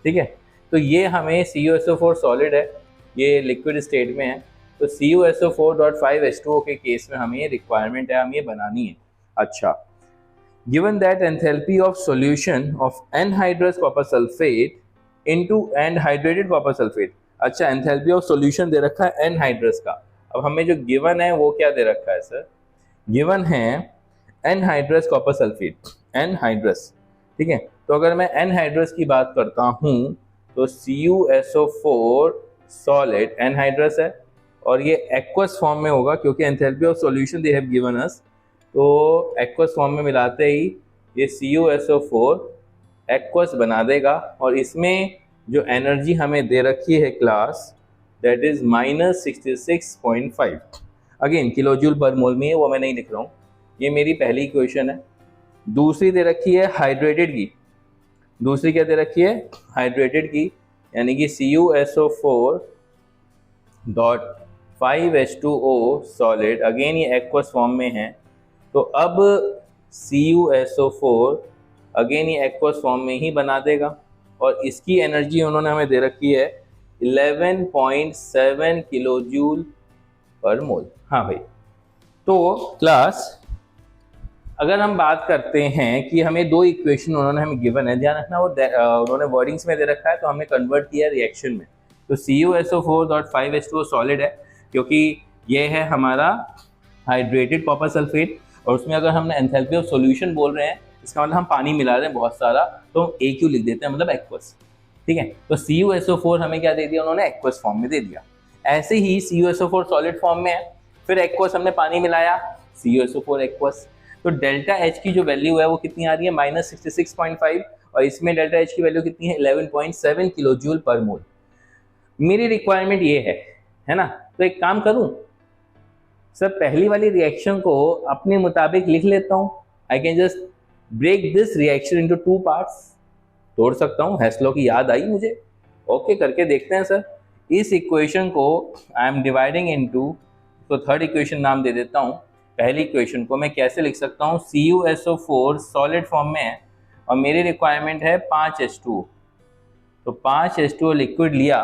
Speaker 1: ठीक है। तो ये हमें CuSO4 सॉलिड है, ये लिक्विड स्टेट में है। तो CuSO4.5H2O के केस में हमें ये रिक्वायरमेंट है, हमें ये बनानी है। अच्छा, given that enthalpy of solution of anhydrous copper sulfate into anhydrated copper sulfate। अच्छा, एंथैल्पी ऑफ सॉल्यूशन दे रखा है एनहाइड्रस का। अब हमें जो गिवन है वो क्या दे रखा है सर? गिवन है एनहाइड्रस कॉपर सल्फेट, एनहाइड्रस, ठीक है। तो अगर मैं एनहाइड्रस की बात करता हूँ तो CuSO4 सॉलिड एनहाइड्रस है, और ये एक्वस फॉर्म में होगा, क्योंकि enthalpy of solution they have given us. तो एक्वस फॉर्म में मिलाते ही ये CuSO4 एक्वस बना देगा, और इसमें जो एनर्जी हमें दे रखी है class, that is -66.5। Again kilo joule per mole में है, वो मैं नहीं लिख रहा हूँ, ये मेरी पहली इक्वेशन है। दूसरी दे रखी है हाइड्रेटेड की, दूसरी क्या दे रखी है? हाइड्रेटेड की, यानी कि CuSO4.5H2O सॉलिड, अगेन ये एक्वस फॉर्म में है। तो अब CuSO4 अगेन ये एक्वस फॉर्म में ही बना देगा, और इसकी एनर्जी उन्होंने हमें दे रखी है 11.7 किलो जूल पर मोल। हाँ भाई, तो क्लास अगर हम बात करते हैं कि हमें दो इक्वेशन उन्होंने हमें गिवन है, ध्यान रखना वो उन्होंने वर्डिंग्स में दे रखा है, तो हमने कन्वर्ट किया रिएक्शन में। तो CuSO4.5H2O सॉलिड है, क्योंकि ये है हमारा हाइड्रेटेड कॉपर सल्फेट, और उसमें अगर हमने एंथैल्पी ऑफ सॉल्यूशन बोल रहे हैं, इसका मतलब हम पानी मिला रहे हैं बहुत सारा, तो AQ लिख देते हैं, मतलब एक्वस। ठीक है, तो CuSO4 हमें क्या दे दिया उन्होंने, एक्वस फॉर्म में दे दिया। ऐसे ही CuSO4 सॉलिड फॉर्म में है, फिर एक्वस हमने पानी मिलाया, CuSO4 एक्वस। तो डेल्टा H की जो वैल्यू है वो कितनी आ रही है, -66.5, और इसमें डेल्टा H की वैल्यू कितनी है, 11.7 किलो जूल पर मोल। मेरी रिक्वायरमेंट ये है ना, तो एक काम करूं सर, पहली वाली रिएक्शन को अपने मुताबिक लिख लेता हूं। I can just break this reaction into 2 parts, तोड़ सकता हूं, हेस लॉ की याद आई मुझे। ओके, करके देखते हैं सर। इस इक्वेशन को आई एम डिवाइडिंग इनटू, तो थर्ड इक्वेशन नाम दे देता हूं। पहली इक्वेशन को मैं कैसे लिख सकता हूं, CuSO4 सॉलिड फॉर्म में है, और मेरी रिक्वायरमेंट है 5H2O, तो 5H2O लिक्विड लिया,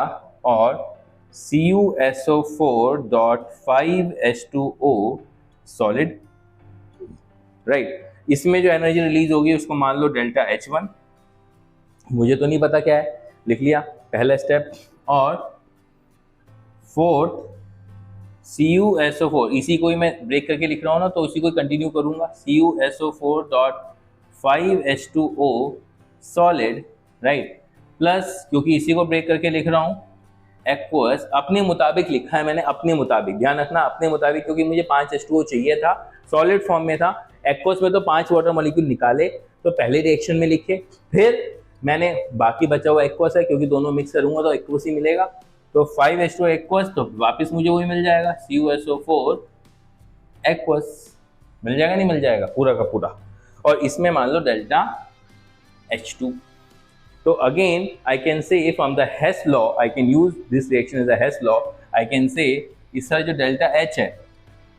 Speaker 1: और CuSO4.5H2O सॉलिड, राइट। इसमें जो एनर्जी रिलीज होगी उसको मान लो डेल्टा H1, मुझे तो नहीं पता क्या है, लिख लिया पहला स्टेप। और फोर्थ CuSO4, इसी को ही मैं ब्रेक करके लिख रहा हूँ ना, तो उसी को कंटिन्यू करूंगा, CuSO4.5H2O सॉलिड, राइट, प्लस क्योंकि इसी को ब्रेक करके लिख रहा हूँ, एक्वस, अपने मुताबिक लिखा है मैंने, अपने मुताबिक, ध्यान रखना अपने मुताबिक, क्योंकि मुझे 5H2O चाहिए था, सॉलिड फॉर्म में था। एक्वस में तो 5 वाटर मॉलिक्यूल निकाले, तो पहले रिएक्शन में लिखे, फिर मैंने बाकी बचा हुआ एक्वस है, क्योंकि दोनों मिक्स करूंगा तो एक्वस ही मिलेगा, तो 5H2O एक्वस, तो वापस मुझे वही मिल जाएगा, CuSO4 एक्वस मिल जाएगा, नहीं मिल जाएगा, पूरा का पूरा। और इसमें मान लो डेल्टा H2। तो again I can say from the Hess law, I can use this reaction as a Hess law, I can say इसका जो डेल्टा H है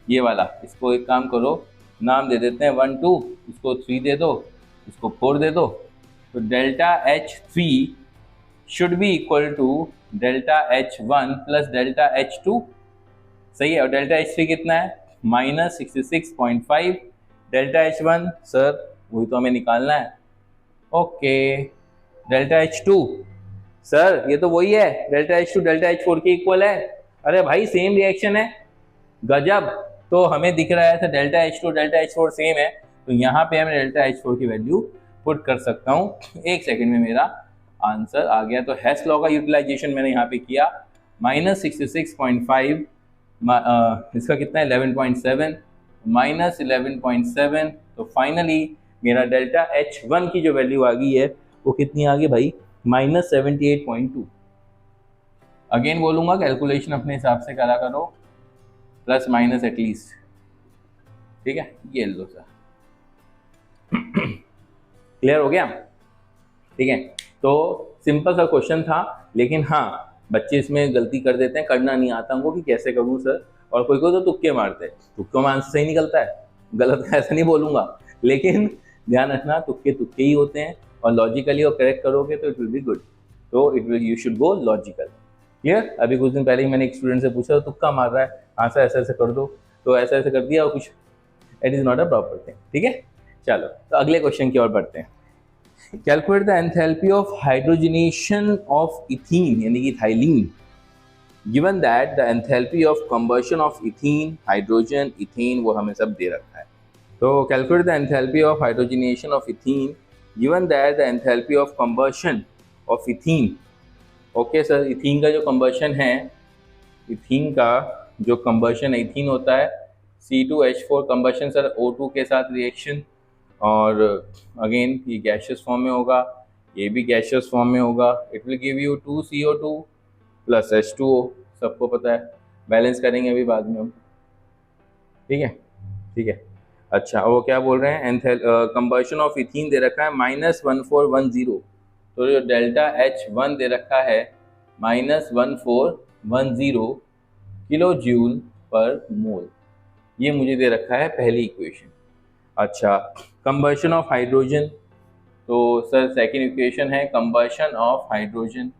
Speaker 1: ये वाला, इसको एक काम करो, नाम दे देते हैं 1 2, इसको 3 दे दो, इसको 4 दे दो, तो delta H3 should be equal to delta H1 plus delta H2, सही है। और डेल्टा H3 कितना है, -66.5, डेल्टा H1 सर वही तो हमें निकालना है। ओके, डेल्टा H2 सर ये तो वही है, डेल्टा H2 डेल्टा H4 के इक्वल है। अरे भाई सेम रिएक्शन है, गजब। तो हमें दिख रहा है था delta H2 delta H4 same है, तो यहाँ पे मैं डेल्टा H4 की वैल्यू पुट कर सकता हूँ। एक सेकंड में मेरा आंसर आ गया। तो हेस लॉ का यूटिलाइजेशन मैंने यहाँ पे किया, -66.5, इसका कितना है 11.7, -11.7, तो फाइनली मेरा डेल्टा H1 की जो वैल्यू आ गई है वो कितनी आ गई भाई, -78.2। अगेन बोलूंगा कैलकुलेशन अपने हिसाब से करा करो, प्लस माइनस एटलीस्ट, ठीक है। ये लो सर, क्लियर हो गया, ठीक है। तो सिंपल सा क्वेश्चन था, लेकिन हाँ बच्चे इसमें गलती कर देते हैं, करना नहीं आता उनको कि कैसे करूँ सर, और कोई कोई तो तुक्के मारते हैं, तुक्कों में आंसर सही निकलता है, गलत है ऐसा नहीं बोलूँगा, लेकिन ध्यान रखना तुक्के तुक्के ही होते हैं, और लॉजिकली और करेक्ट करोगे तो इट विल बी गुड, तो it will, you should go logical. Clear. अभी कुछ दिन पहले ही मैंने एक स्टूडेंट से पूछा, तो तुक्का मार रहा है, आंसर ऐसे ऐसे कर दो, तो ऐसे ऐसे कर दिया और कुछ, it is not a proper thing, ठीक है। चलो तो अगले क्वेश्चन की ओर बढ़ते हैं। Calculate the enthalpy of hydrogenation of ethene, यानी कि ethylene, given that the enthalpy of combustion of ethene, hydrogen, ethane, वो हमें सब दे रखा है। तो calculate the enthalpy of hydrogenation of ethene, given that the enthalpy of combustion of ethene. Okay sir, ethene का जो कंबशन है, इथीन का जो कंबशन इथीन होता है C2H4 कंबशन सर O2 के साथ रिएक्शन, और अगेन ये गैशियस फॉर्म में होगा, ये भी गैशियस फॉर्म में होगा, it will give you 2CO2 plus H2O, सबको पता है, बैलेंस करेंगे अभी बाद में हम, ठीक है, ठीक है। अच्छा, वो क्या बोल रहे हैं, कंबशन ऑफ इथीन दे रखा है -1410, तो जो डेल्टा H1 दे रखा है -1410 किलो जूल पर मोल, ये मुझे दे रखा है पहली इक्वेशन। अच्छा, कंबशन ऑफ हाइड्रोजन, तो सर सेकेंड इक्वेशन है combustion of hydrogen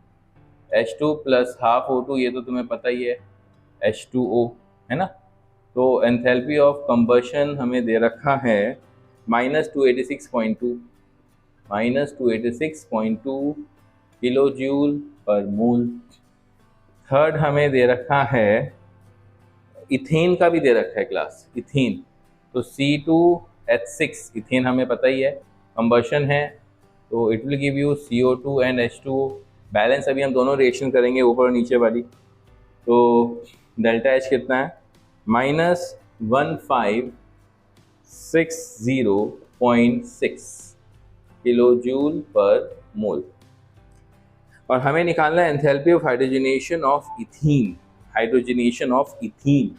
Speaker 1: H2 plus half O2, ये तो तुम्हें पता ही है H2O है ना। तो एंथैल्पी ऑफ कंबशन हमें दे रखा है -286.2 किलो जूल पर मोल। थर्ड हमें दे रखा है इथेन का भी दे रखा है क्लास, इथेन तो C2H6, इथेन हमें पता ही है कंबशन है, तो it will give you CO2 and H2O। Balance अभी हम दोनों रिएक्शन करेंगे ऊपर और नीचे वाली। तो डेल्टा H कितना है -1560.6 किलो जूल पर मोल। और हमें निकालना है enthalpy of hydrogenation of ethene, hydrogenation of ethene.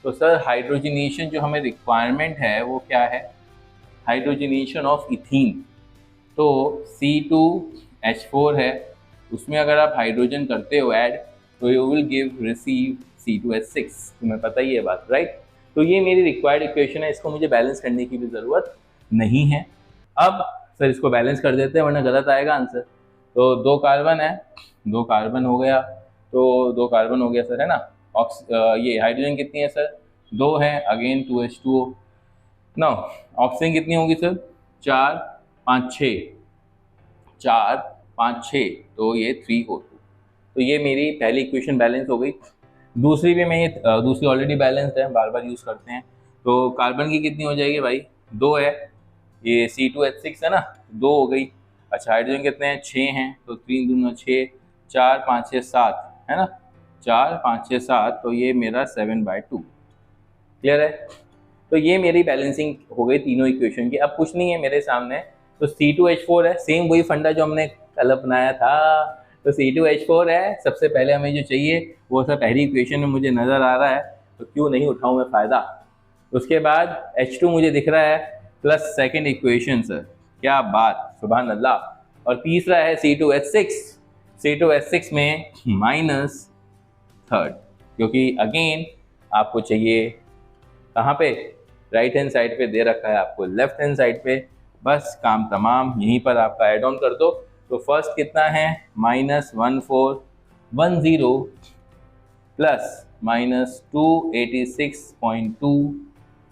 Speaker 1: तो सर हाइड्रोजनेशन जो हमें रिक्वायरमेंट है वो क्या है, हाइड्रोजनेशन ऑफ इथीन। तो C2H4 है, उसमें अगर आप हाइड्रोजन करते हो ऐड तो you will give receive C2H6, तुम्हें पता ही है बात, राइट। तो ये मेरी रिक्वायर्ड इक्वेशन है, इसको मुझे बैलेंस करने की भी ज़रूरत नहीं है। अब सर इसको बैलेंस कर देते हैं वरना गलत आएगा आंसर। तो 2 कार्बन है, 2 कार्बन हो गया, तो 2 कार्बन हो गया सर, है ना। ये हाइड्रोजन कितनी है सर, 2 है, अगेन 2H2O। ना ऑक्सीजन कितनी होगी सर, 4 5 6, 4 5 6, तो ये 3O2। तो ये मेरी पहली इक्वेशन बैलेंस हो गई। दूसरी भी मैं ये दूसरी ऑलरेडी बैलेंस्ड है, बार बार यूज़ करते हैं। तो कार्बन की कितनी हो जाएगी भाई, 2 है, ये C2H6 है ना, 2 हो गई। अच्छा हाइड्रोजन कितने हैं, 6 हैं, तो 3 दूना 6, 4 5 6 7 है ना, 4 5 6 7, तो ये मेरा 7/2। क्लियर है। तो ये मेरी बैलेंसिंग हो गई तीनों इक्वेशन की। अब कुछ नहीं है मेरे सामने, तो C2H4 है, सेम वही फंडा जो हमने कल अपनाया था। तो C2H4 है, सबसे पहले हमें जो चाहिए वो सब पहली इक्वेशन में मुझे नज़र आ रहा है, तो क्यों नहीं उठाऊँ मैं फ़ायदा। उसके बाद H2 मुझे दिख रहा है प्लस सेकेंड इक्वेशन सर, क्या बात, सुभान अल्लाह। और तीसरा है C2H6, C2H6 में माइनस थर्ड, क्योंकि अगेन आपको चाहिए कहाँ पे, राइट हैंड साइड पे दे रखा है, आपको लेफ्ट हैंड साइड पे, बस काम तमाम, यहीं पर आपका एड ऑन कर दो। तो फर्स्ट कितना है -1410 प्लस -286.2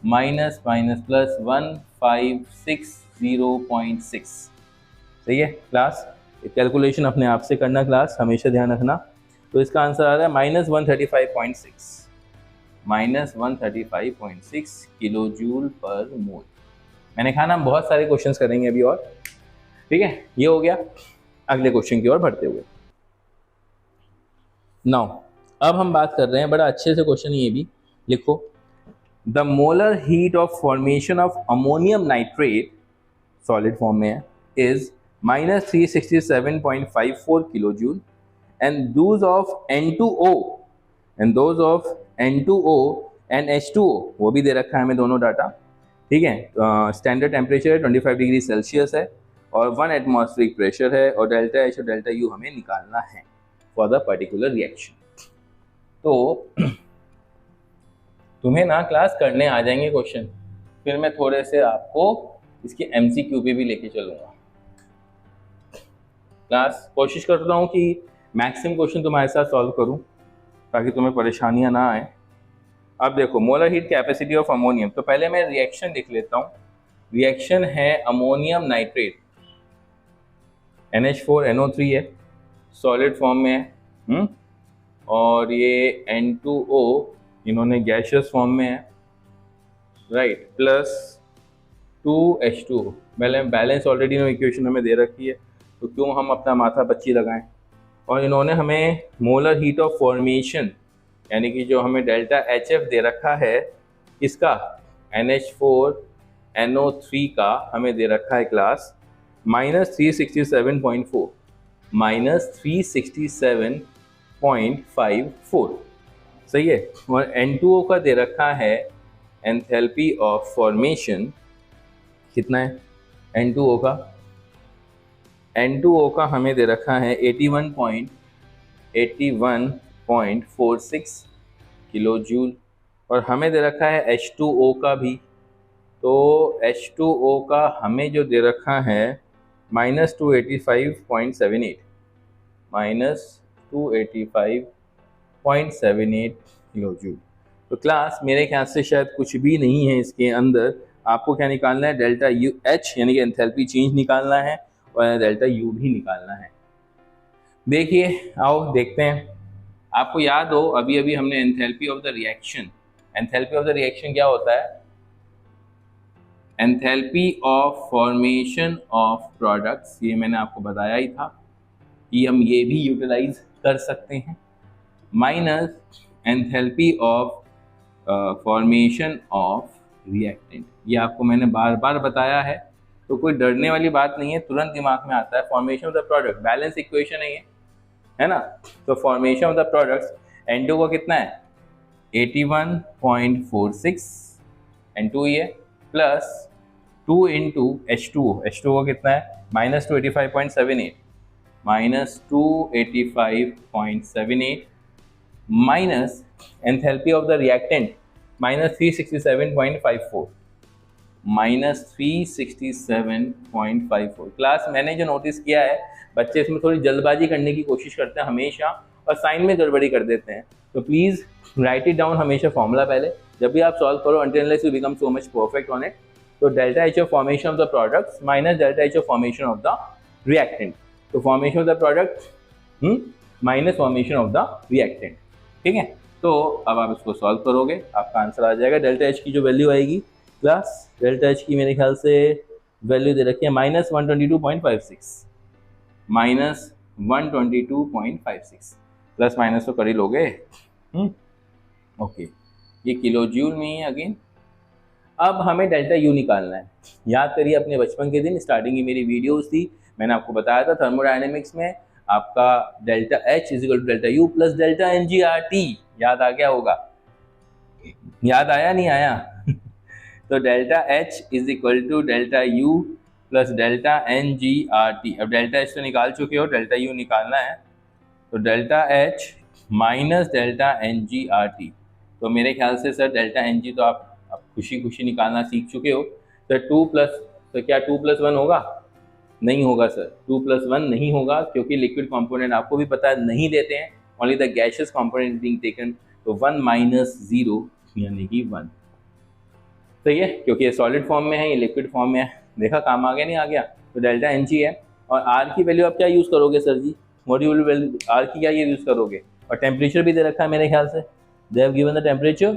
Speaker 1: माइनस माइनस प्लस 1560.6। सही है क्लास, कैलकुलेशन अपने आप से करना क्लास, हमेशा ध्यान रखना। तो इसका आंसर आ रहा है -135.6 किलो जूल पर मोल। मैंने कहा ना हम बहुत सारे क्वेश्चंस करेंगे अभी और, ठीक है। ये हो गया, अगले क्वेश्चन की ओर बढ़ते हुए। नाउ अब हम बात कर रहे हैं, बड़ा अच्छे से क्वेश्चन ये भी लिखो, the molar heat of formation of ammonium nitrate solid form में है is -367.54 kilo joule and those of N2O and H2O, वो भी दे रखा है हमें दोनों डाटा, ठीक है। स्टैंडर्ड टेम्परेचर 25 डिग्री सेल्सियस है और 1 एटमॉस्फेरिक प्रेशर है, और डेल्टा H और डेल्टा U हमें निकालना है फॉर द पर्टिकुलर रिएक्शन। तो तुम्हें ना क्लास करने आ जाएंगे क्वेश्चन, फिर मैं थोड़े से आपको इसके MCQ भी लेके चलूँगा। क्लास कोशिश करता हूँ कि मैक्सिमम क्वेश्चन तुम्हारे साथ सॉल्व करूँ ताकि तुम्हें परेशानियाँ ना आए। अब देखो molar heat capacity of ammonium, तो पहले मैं रिएक्शन लिख लेता हूँ। रिएक्शन है अमोनियम नाइट्रेट, NH4NO3 है, सॉलिड फॉर्म में है, और ये N2O इन्होंने गैशियस फॉर्म में है, right, plus 2H2O। Balance already equation हमें दे रखी है, तो क्यों हम अपना माथा बच्ची लगाएं। और इन्होंने हमें मोलर हीट ऑफ फॉर्मेशन यानी कि जो हमें डेल्टा HF दे रखा है, इसका NH4NO3 का हमें दे रखा है क्लास -367.4, -367.54, सही है। और N2O का दे रखा है एंथैल्पी ऑफ फॉर्मेशन, कितना है N2O का हमें दे रखा है 81.46 किलो जूल, और हमें दे रखा है H2O का भी। तो H2O का हमें जो दे रखा है -285.78 -285.78 किलो जूल। तो क्लास मेरे ख्याल से शायद कुछ भी नहीं है इसके अंदर। आपको क्या निकालना है, डेल्टा यू एच यानी कि एंथैल्पी चेंज निकालना है और डेल्टा यू भी निकालना है। देखिए आओ देखते हैं। आपको याद हो अभी अभी हमने enthalpy of the reaction, enthalpy of the reaction क्या होता है, enthalpy of formation of products, ये मैंने आपको बताया ही था कि हम ये भी यूटिलाइज कर सकते हैं, minus enthalpy of formation of reactant. ये आपको मैंने बार बार बताया है, तो कोई डरने वाली बात नहीं है, तुरंत दिमाग में आता है। Formation of the product balance equation है ये, है ना। तो formation of the products N2 को कितना है 81.46 N2 ये प्लस 2 इंटू H2O, H2O को कितना है -285.78 -285.78 minus enthalpy of the reactant -367.54 -367.54। Class मैंने जो नोटिस किया है, बच्चे इसमें थोड़ी जल्दबाजी करने की कोशिश करते हैं हमेशा और साइन में गड़बड़ी कर देते हैं। तो प्लीज़ राइट इट डाउन हमेशा फॉर्मूला पहले, जब भी आप सॉल्व करो until unless you become so much perfect on it। तो delta H of formation of the products minus delta H of formation of the reactant. तो formation of the product minus formation of the reactant, ठीक है। तो अब आप इसको solve करोगे, आपका आंसर आ जाएगा। डेल्टा एच की जो वैल्यू आएगी क्लास, डेल्टा एच की मेरे ख्याल से वैल्यू दे रखी है -122.56 -122.56। प्लस माइनस तो कर ही लोगे। ओके, ये किलो जूल में है अगेन। अब हमें डेल्टा यू निकालना है। याद करिए अपने बचपन के दिन, स्टार्टिंग की मेरी वीडियोस थी, मैंने आपको बताया था थर्मोडायनेमिक्स में आपका delta H is equal to delta U plus delta N G R T. याद आ गया होगा, याद आया नहीं आया? तो delta H is equal to delta U plus delta N G R T. अब डेल्टा एच तो निकाल चुके हो, डेल्टा यू निकालना है। तो delta H minus delta N G R T. तो मेरे ख्याल से सर डेल्टा एन जी तो आप खुशी खुशी निकालना सीख चुके हो। सर तो क्या 2+1 होगा? नहीं होगा सर, 2+1 नहीं होगा, क्योंकि लिक्विड कंपोनेंट आपको भी पता है नहीं लेते हैं, only the gaseous component being taken. तो 1 माइनस 0 यानी कि 1। तो ये क्योंकि ये सॉलिड फॉर्म में है, ये लिक्विड फॉर्म में है, देखा काम आ गया नहीं आ गया। तो डेल्टा एन जी है और आर की वैल्यू आप क्या यूज़ करोगे sir ji? Module value R की क्या ये यूज़ करोगे? और टेम्परेचर भी दे रखा है मेरे ख्याल से, दे हैव गिवन द टेम्परेचर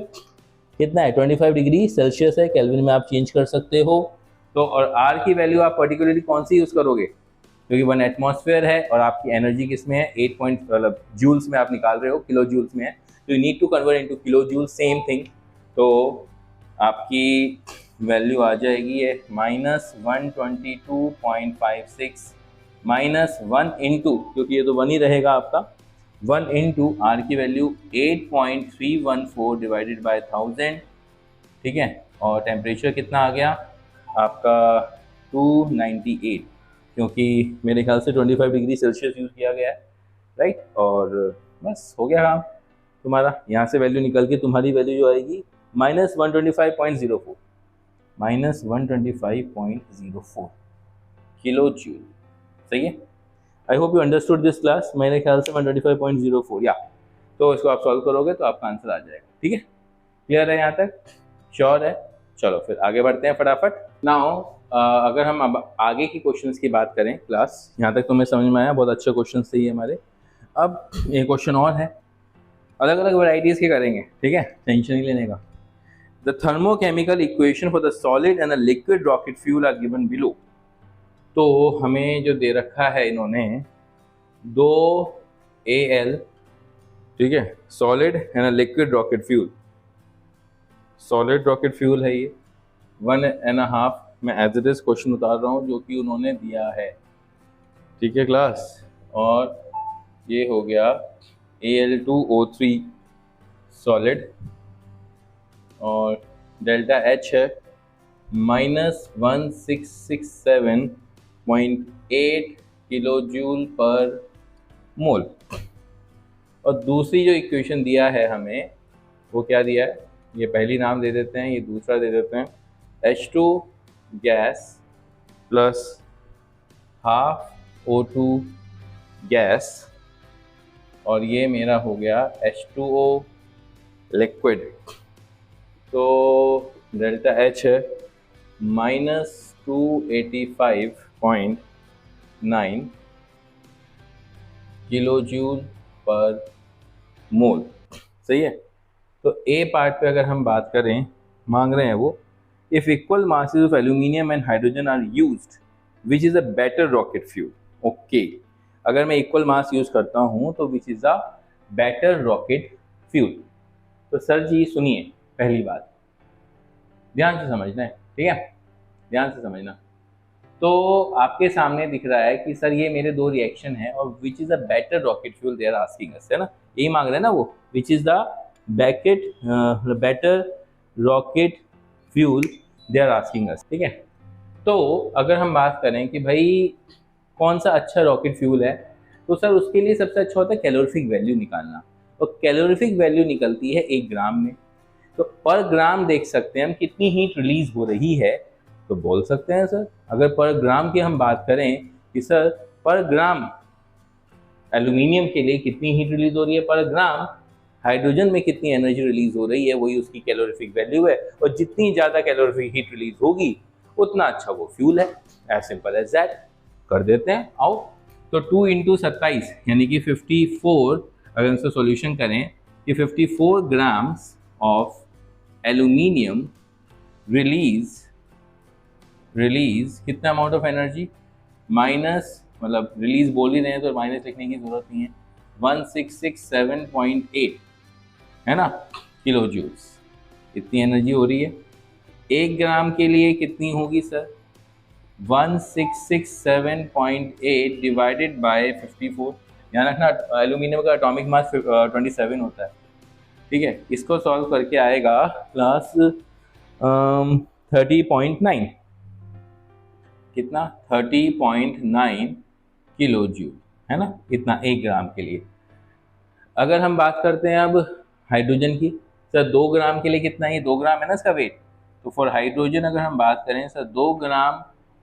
Speaker 1: कितना है 25 डिग्री सेल्सियस है, केल्विन में आप चेंज कर सकते हो। तो और आर की वैल्यू आप पर्टिकुलरली कौन सी यूज़ करोगे? क्योंकि 1 एटमॉस्फेयर है और आपकी एनर्जी किस में है 8 मतलब जूल्स में आप निकाल रहे हो, किलो जूल्स में है, तो you need to convert into kilo joule, same thing. तो आपकी वैल्यू आ जाएगी ये -122.56 -1 इंटू, क्योंकि ये तो 1 ही रहेगा आपका, 1 इंटू आर की वैल्यू 8.314 डिवाइडेड बाय 1000, ठीक है। और टेम्परेचर कितना आ गया आपका 298, क्योंकि मेरे ख्याल से 25 डिग्री सेल्सियस यूज़ किया गया है, राइट। और बस हो गया काम तुम्हारा। यहाँ से वैल्यू निकल के तुम्हारी वैल्यू जो आएगी -125.04 -125.04 किलो जूल। सही है, आई hope you understood this class. मेरे ख्याल से 125.04 या, तो इसको आप सॉल्व करोगे तो आपका आंसर आ जाएगा, ठीक है। क्लियर है यहाँ तक? श्योर है? चलो फिर आगे बढ़ते हैं फटाफट। नाउ अगर हम अब आगे की क्वेश्चंस की बात करें क्लास, यहाँ तक तुम्हें समझ में आया, बहुत अच्छे क्वेश्चन थे ये हमारे। अब एक क्वेश्चन और है, अलग अलग वैराइटीज़ के करेंगे, ठीक है, टेंशन नहीं लेने का। The thermochemical equation for the solid and the liquid rocket fuel are given below. तो हमें जो दे रखा है इन्होंने 2Al, ठीक है, solid and liquid rocket fuel, solid rocket fuel है ये 1.5। मैं एज इट इज क्वेश्चन उतार रहा हूँ जो कि उन्होंने दिया है, ठीक है क्लास। और ये हो गया Al2O3 सॉलिड और डेल्टा एच है -1667.8 किलो जूल पर मोल। और दूसरी जो इक्वेशन दिया है हमें, वो क्या दिया है, ये पहली नाम दे देते हैं, ये दूसरा दे देते हैं, H2 gas plus half O2 gas और ये मेरा हो गया H2O लिक्विड। तो डेल्टा H है -285.9 किलो जूल पर मोल। सही है। तो ए पार्ट पे अगर हम बात करें, मांग रहे हैं वो, if equal masses of aluminium and hydrogen are used which is a better rocket fuel. Okay, अगर मैं इक्वल मास यूज करता हूं तो which is a better rocket fuel. तो सर जी सुनिए, पहली बात ध्यान से समझना है, ठीक है, ध्यान से समझना। तो आपके सामने दिख रहा है कि सर ये मेरे दो रिएक्शन है और which is a better rocket fuel they are asking us, है ना, यही मांग रहे हैं ना वो, which is the better rocket fuel they are asking us. ठीक है, तो अगर हम बात करें कि भाई कौन सा अच्छा रॉकेट फ्यूल है, तो सर उसके लिए सबसे अच्छा होता है कैलोरीफिक वैल्यू निकालना, और कैलोरीफिक वैल्यू निकलती है 1 ग्राम में। तो पर ग्राम देख सकते हैं हम कितनी हीट रिलीज हो रही है, तो बोल सकते हैं सर अगर पर ग्राम की हम बात करें कि सर पर ग्राम एल्यूमिनियम के लिए कितनी हीट रिलीज हो रही है, पर ग्राम हाइड्रोजन में कितनी एनर्जी रिलीज हो रही है, वही उसकी कैलोरीफिक वैल्यू है, और जितनी ज़्यादा कैलोरीफिक हीट रिलीज होगी उतना अच्छा वो फ्यूल है। एज सिंपल एज दैट, कर देते हैं, आओ। तो 2 × 27 यानी कि 54, अगर इसका सॉल्यूशन करें कि 54 ग्राम्स ऑफ एल्यूमिनियम रिलीज कितना अमाउंट ऑफ एनर्जी, माइनस, मतलब रिलीज बोल ही रहे हैं तो माइनस लिखने की जरूरत नहीं है, 1667.8 है ना किलो जूल्स, इतनी एनर्जी हो रही है। 1 ग्राम के लिए कितनी होगी सर, 1667.8 डिवाइडेड बाय 54। ध्यान रखना एल्यूमिनियम का एटॉमिक मास 27 होता है। ठीक है, इसको सॉल्व करके आएगा प्लस 30.9, कितना 30.9 किलो जूल, है ना, इतना 1 ग्राम के लिए। अगर हम बात करते हैं अब हाइड्रोजन की, सर 2 ग्राम के लिए कितना है, 2 ग्राम है ना इसका वेट, तो फॉर हाइड्रोजन अगर हम बात करें sir 2 gram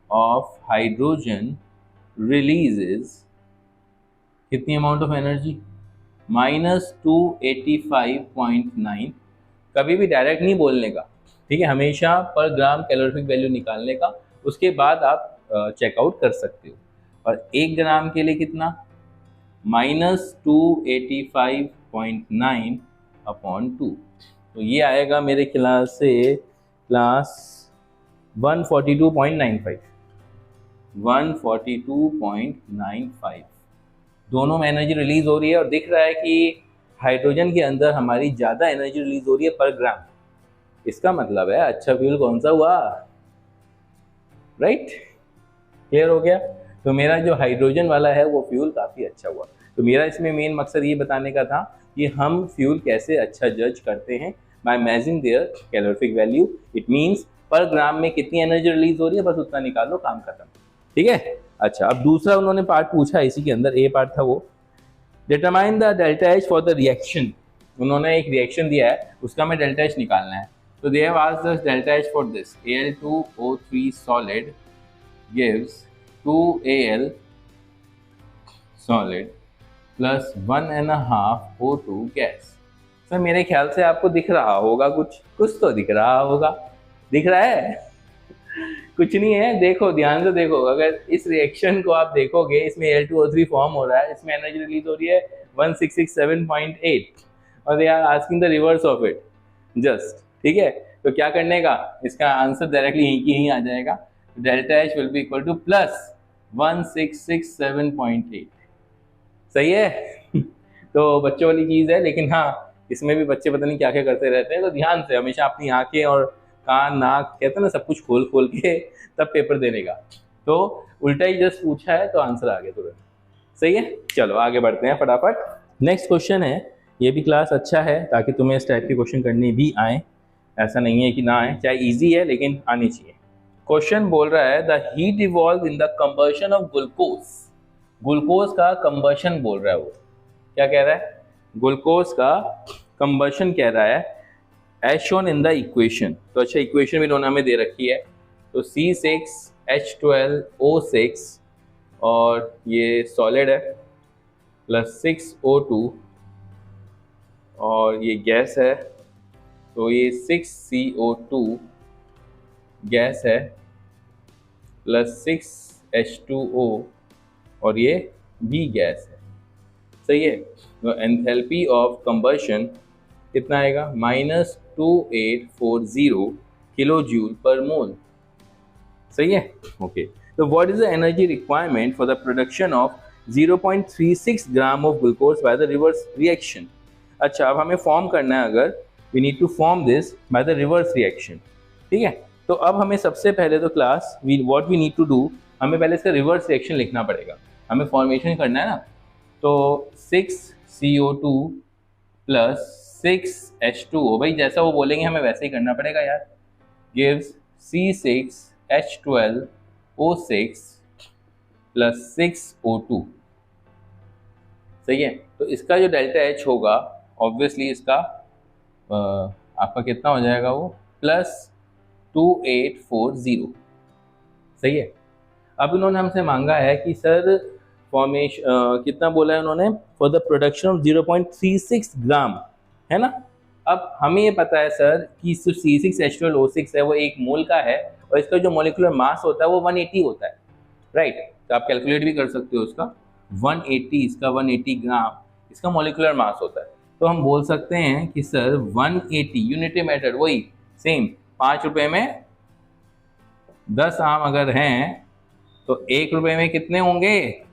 Speaker 1: of hydrogen releases कितनी अमाउंट ऑफ एनर्जी, -285.9। कभी भी डायरेक्ट नहीं बोलने का, ठीक है, हमेशा पर ग्राम कैलोरीफिक वैल्यू निकालने का, उसके बाद आप चेकआउट कर सकते हो। और 1 ग्राम के लिए कितना, -285.9 अपॉन 2, तो ये आएगा मेरे ख्याल से क्लास 142.95 दोनों में एनर्जी रिलीज हो रही है, और दिख रहा है कि हाइड्रोजन के अंदर हमारी ज़्यादा एनर्जी रिलीज हो रही है पर ग्राम। इसका मतलब है अच्छा फ्यूल कौन सा हुआ, राइट, क्लियर हो गया। तो मेरा जो हाइड्रोजन वाला है वो फ्यूल काफ़ी अच्छा हुआ। तो मेरा इसमें मेन मकसद ये बताने का था कि हम फ्यूल कैसे अच्छा जज करते हैं by measuring their calorific value. It means पर ग्राम में कितनी एनर्जी रिलीज हो रही है, बस उतना निकाल लो, काम खत्म। ठीक है, अच्छा अब दूसरा उन्होंने पार्ट पूछा इसी के अंदर, ए पार्ट था वो, determine the delta H for the reaction. उन्होंने एक रिएक्शन दिया है, उसका हमें डेल्टा एच निकालना है। तो they have asked the delta H for this, Al2O3 solid gives 2Al solid plus 1.5 O2 gas. Sir मेरे ख्याल से आपको दिख रहा होगा, कुछ तो दिख रहा होगा, दिख रहा है कुछ नहीं है, देखो ध्यान से देखो, अगर इस रिएक्शन को आप देखोगे, इसमें Al2O3 फॉर्म हो रहा है, इसमें एनर्जी रिलीज हो रही है 1667.8 और they are asking the reverse of it just. ठीक है, तो क्या करने का, इसका आंसर डायरेक्टली यहीं की यहीं आ जाएगा, delta H will be equal two plus 1667.8। सही है तो बच्चों वाली चीज़ है, लेकिन हाँ इसमें भी बच्चे पता नहीं क्या क्या करते रहते हैं, तो ध्यान से हमेशा अपनी आंखें और कान नाक कहते हैं ना सब कुछ खोल खोल के तब पेपर देने का। तो उल्टा ही जस्ट पूछा है तो आंसर आ गया तुरंत। सही है, चलो आगे बढ़ते हैं फटाफट। नेक्स्ट क्वेश्चन है, ये भी क्लास अच्छा है ताकि तुम्हें इस टाइप के क्वेश्चन करने भी आए, ऐसा नहीं है कि ना आए, चाहे ईजी है लेकिन आनी चाहिए। क्वेश्चन बोल रहा है the heat evolve in the combustion of glucose. Glucose का कंबशन बोल रहा है, वो क्या कह रहा है, ग्लूकोज का कंबशन कह रहा है as shown in the equation. तो अच्छा इक्वेशन भी उन्होंने हमें दे रखी है, तो C6H12O6 और ये सॉलिड है, प्लस 6O2 और ये गैस है, तो ये 6CO2 गैस है, प्लस 6H2O और ये भी गैस है। सही है। तो एंथैल्पी ऑफ कंबशन कितना आएगा? -2840 किलो जूल पर मोल। सही है। ओके, तो what is the energy requirement for the production of 0.36 gram of glucose by the reverse reaction? अच्छा, अब हमें फॉर्म करना है, अगर we need to form this by the reverse reaction. ठीक है, तो अब हमें सबसे पहले तो class what we need to do, हमें पहले इसका रिवर्स रिएक्शन लिखना पड़ेगा। हमें फॉर्मेशन करना है ना, तो 6CO2 प्लस 6H2O, भाई जैसा वो बोलेंगे हमें वैसे ही करना पड़ेगा यार, गिव्स C6H12O6 प्लस 6O2। सही है। तो इसका जो डेल्टा H होगा ऑब्वियसली इसका आपका कितना हो जाएगा, वो प्लस 2840। सही है। अब इन्होंने हमसे मांगा है कि सर फॉर्मेशन कितना बोला है उन्होंने, फॉर द प्रोडक्शन ऑफ 0.36 ग्राम, है ना। अब हमें ये पता है सर कि C6H12O6 है वो 1 मोल का है और इसका जो मॉलिक्यूलर मास होता है वो 180 होता है, राइट। तो आप कैलकुलेट भी कर सकते हो उसका 180, इसका 180 ग्राम इसका मॉलिक्यूलर मास होता है। तो हम बोल सकते हैं कि सर 180 यूनिटी मेथड वही सेम, 5 रुपये में 10 आम अगर हैं तो 1 रुपये में कितने होंगे,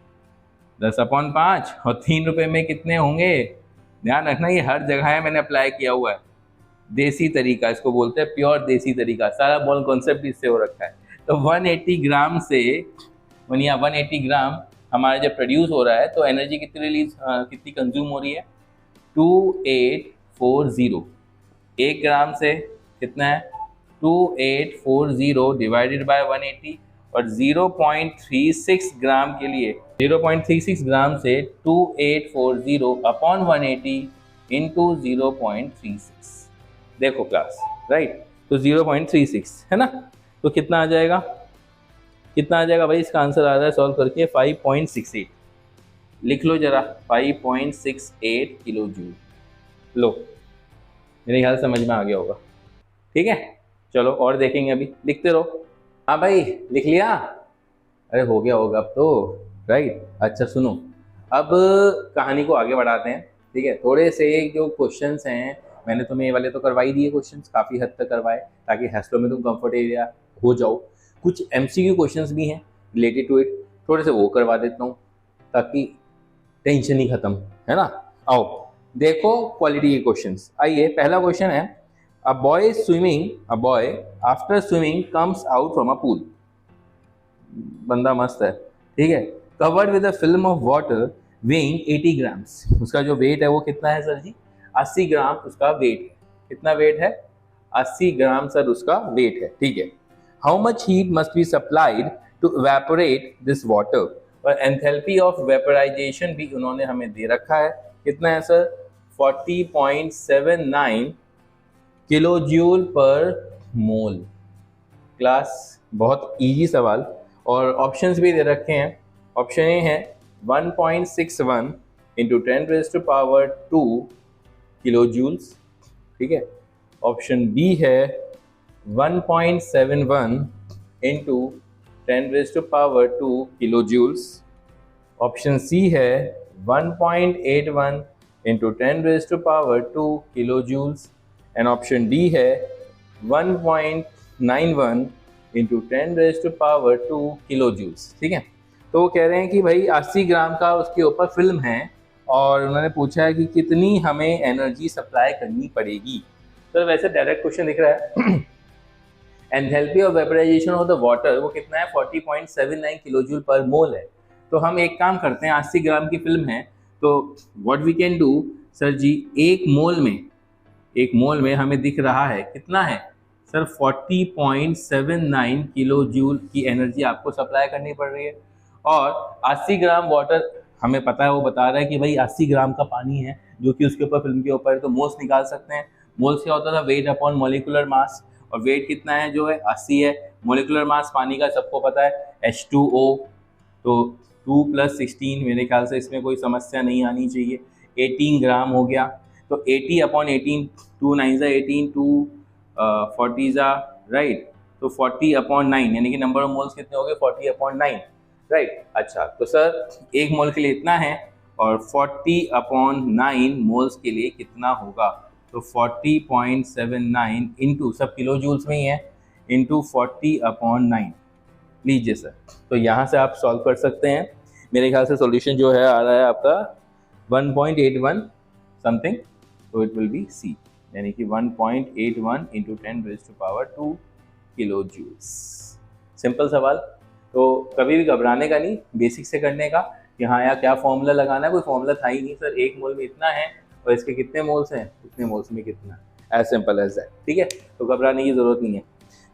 Speaker 1: 10/5, और 3 रुपये में कितने होंगे। ध्यान रखना ये हर जगह है, मैंने अप्लाई किया हुआ है। देसी तरीका इसको बोलते हैं, प्योर देसी तरीका, सारा बॉल कॉन्सेप्ट इससे हो रखा है। तो 180 ग्राम से 180 ग्राम हमारा जब प्रोड्यूस हो रहा है तो एनर्जी कितनी रिलीज कितनी कंज्यूम हो रही है, 2840। 1 ग्राम से कितना है, 2840 डिवाइडेड बाय 180, और 0.36 ग्राम के लिए 0.36 ग्राम से 2840 अपॉन 180 इंटू 0.36। देखो क्लास, राइट। तो 0.36 है ना, तो कितना आ जाएगा, कितना आ जाएगा भाई, इसका आंसर आ रहा है सॉल्व करके 5.68। लिख लो जरा, 5.68 किलो जूल। लो, मेरे ख्याल समझ में आ गया होगा। ठीक है, चलो और देखेंगे, अभी लिखते रहो। हाँ भाई लिख लिया, अरे हो गया होगा अब तो, राइट। अच्छा सुनो, अब कहानी को आगे बढ़ाते हैं। ठीक है, थोड़े से जो क्वेश्चंस हैं, मैंने तुम्हें ये वाले तो करवाई दिए क्वेश्चंस, काफ़ी हद तक करवाए ताकि हैस्लो में तुम कंफर्ट एरिया हो जाओ। कुछ MCQ क्वेश्चंस भी हैं रिलेटेड टू इट, थोड़े से वो करवा देता हूँ ताकि टेंशन ही खत्म, है ना। आओ देखो क्वालिटी के क्वेश्चंस। आइए, पहला क्वेश्चन है, a boy after swimming comes out from a pool। बंदा मस्त है, ठीक है। covered with a film of water weighing 80 grams। उसका जो वेट है वो कितना है सर जी, 80 ग्राम उसका वेट है। कितना वेट है, 80 ग्राम सर उसका वेट है, ठीक है। how much heat must be supplied to evaporate this water। और एंथैल्पी ऑफ वेपराइजेशन भी उन्होंने हमें दे रखा है, कितना है sir, 40.79 kilo joule per mole. Class बहुत इजी सवाल, और ऑप्शंस भी दे रखे हैं। ऑप्शन ए है 1.61 इंटू 10⁻² किलो जूल्स, ठीक है। ऑप्शन बी है 1.71 into 10⁻² kilo joules. Option C है 1.81 into 10⁻² kilo joules, and option D है 1.91 इंटू 10⁻² किलो जूल्स, ठीक है। तो वो कह रहे हैं कि भाई 80 ग्राम का उसके ऊपर फिल्म है और उन्होंने पूछा है कि कितनी हमें एनर्जी सप्लाई करनी पड़ेगी। तो वैसे डायरेक्ट क्वेश्चन दिख रहा है enthalpy of vaporization of the water वो कितना है, 40.79 किलो जूल पर मोल है। तो हम एक काम करते हैं, 80 ग्राम की फिल्म है तो what we can do sir ji, एक मोल में हमें दिख रहा है कितना है सर, 40.79 किलो जूल की एनर्जी आपको सप्लाई करनी पड़ रही है। और 80 ग्राम वाटर हमें पता है, वो बता रहा है कि भाई 80 ग्राम का पानी है जो कि उसके ऊपर फिल्म के ऊपर है, तो मोल्स निकाल सकते हैं। मोल्स क्या होता था, वेट अपॉन मॉलिक्यूलर मास, और वेट कितना है जो है 80 है। मॉलिक्यूलर मास पानी का सबको पता है H2O, तो 2 + 16, मेरे ख्याल से इसमें कोई समस्या नहीं आनी चाहिए। 18 ग्राम हो गया, तो 80/18, 2 9 18, 2 40 राइट, तो 40/9 यानी कि नंबर ऑफ मोल्स कितने हो गए 40/9 राइट। अच्छा, तो सर 1 मोल के लिए इतना है और 40/9 मोल्स के लिए कितना होगा, तो 40.79 इंटू, सब किलो जूल्स में ही है, इंटू 40/9 लीजिए सर। तो यहाँ से आप सॉल्व कर सकते हैं। मेरे ख्याल से सॉल्यूशन जो है आ रहा है आपका 1.81 समथिंग, तो इट विल बी सी, यानी कि 1.81 इंटू 10⁻²2 किलो जूल्स। सिंपल सवाल, तो कभी भी घबराने का नहीं, बेसिक से करने का कि हाँ यार क्या फॉर्मूला लगाना है, कोई फॉर्मूला था ही नहीं सर, 1 मोल में इतना है और इसके कितने मोल्स हैं, उतने मोल्स में कितना, एज सिंपल एज दैट। ठीक है, तो घबराने की जरूरत नहीं है।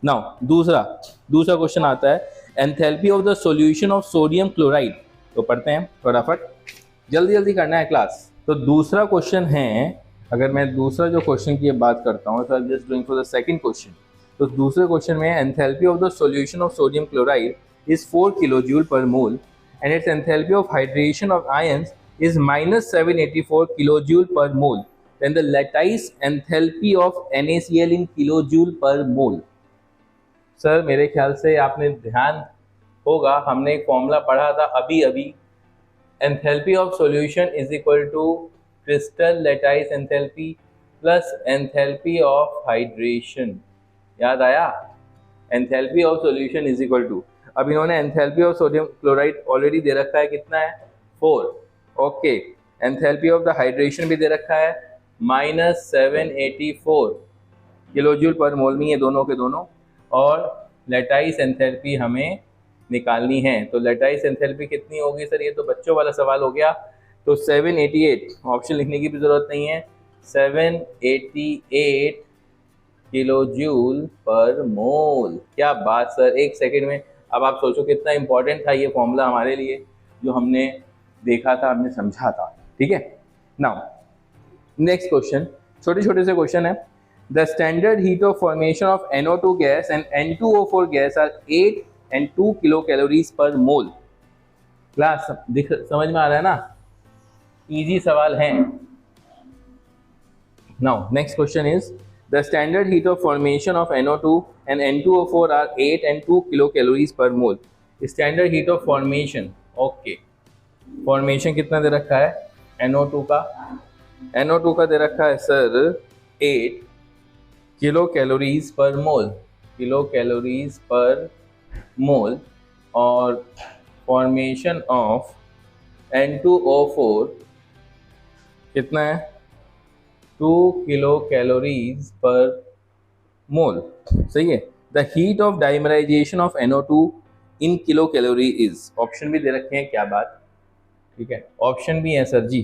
Speaker 1: नाउ दूसरा क्वेश्चन आता है, enthalpy of the solution of sodium chloride. तो पढ़ते हैं फटाफट, जल्दी करना है क्लास। तो दूसरा क्वेश्चन है, अगर मैं दूसरा जो क्वेश्चन की बात करता हूँ, sir just doing for the second question. तो दूसरे क्वेश्चन में enthalpy of the solution of sodium chloride is 4 kilojoule पर मोल and its enthalpy of hydration of ions is -784 kilojoule per mole, then the lattice enthalpy of NaCl in kilojoule per mole। Sir मेरे ख्याल से आपने ध्यान होगा, हमने एक formula पढ़ा था अभी, enthalpy of solution is equal to crystal lattice enthalpy plus enthalpy of hydration, याद आया? Enthalpy of solution is equal to, अब इन्होंने enthalpy of sodium chloride already दे रखा है, कितना है 4, okay. Enthalpy of the hydration भी दे रखा है -784 किलोजूल पर मोल में, ये दोनों के दोनों, और लैटाइस एंथैल्पी हमें निकालनी है। तो लैटाइस एंथैल्पी कितनी होगी सर, ये तो बच्चों वाला सवाल हो गया, तो 788, ऑप्शन लिखने की भी जरूरत नहीं है, 788 किलोजूल पर मोल। क्या बात सर, एक सेकेंड में। अब आप सोचो कितना इंपॉर्टेंट था ये फॉर्मूला हमारे लिए, जो हमने देखा था, हमने समझा था। ठीक है, नाउ नेक्स्ट क्वेश्चन, छोटे से क्वेश्चन है। The standard heat of formation of NO2 gas and N2O4 gas are 8 and 2 kilo calories per mole. Class समझ में आ रहा है ना, इजी सवाल है। Now next question is, the standard heat of formation of NO2 and N2O4 are 8 and 2 kilocalories per mole। standard heat of formation, okay, formation कितना दे रखा है NO2 का, NO2 का दे रखा है सर 8 किलो कैलोरीज पर मोल, kilo calories per मोल, और formation of N2O4 कितना है 2 किलो कैलोरीज पर मोल, सही है। The heat of dimerisation of NO2 in kilo calorie is, option भी दे रखे हैं, क्या बात, ठीक है, ऑप्शन भी है सर जी,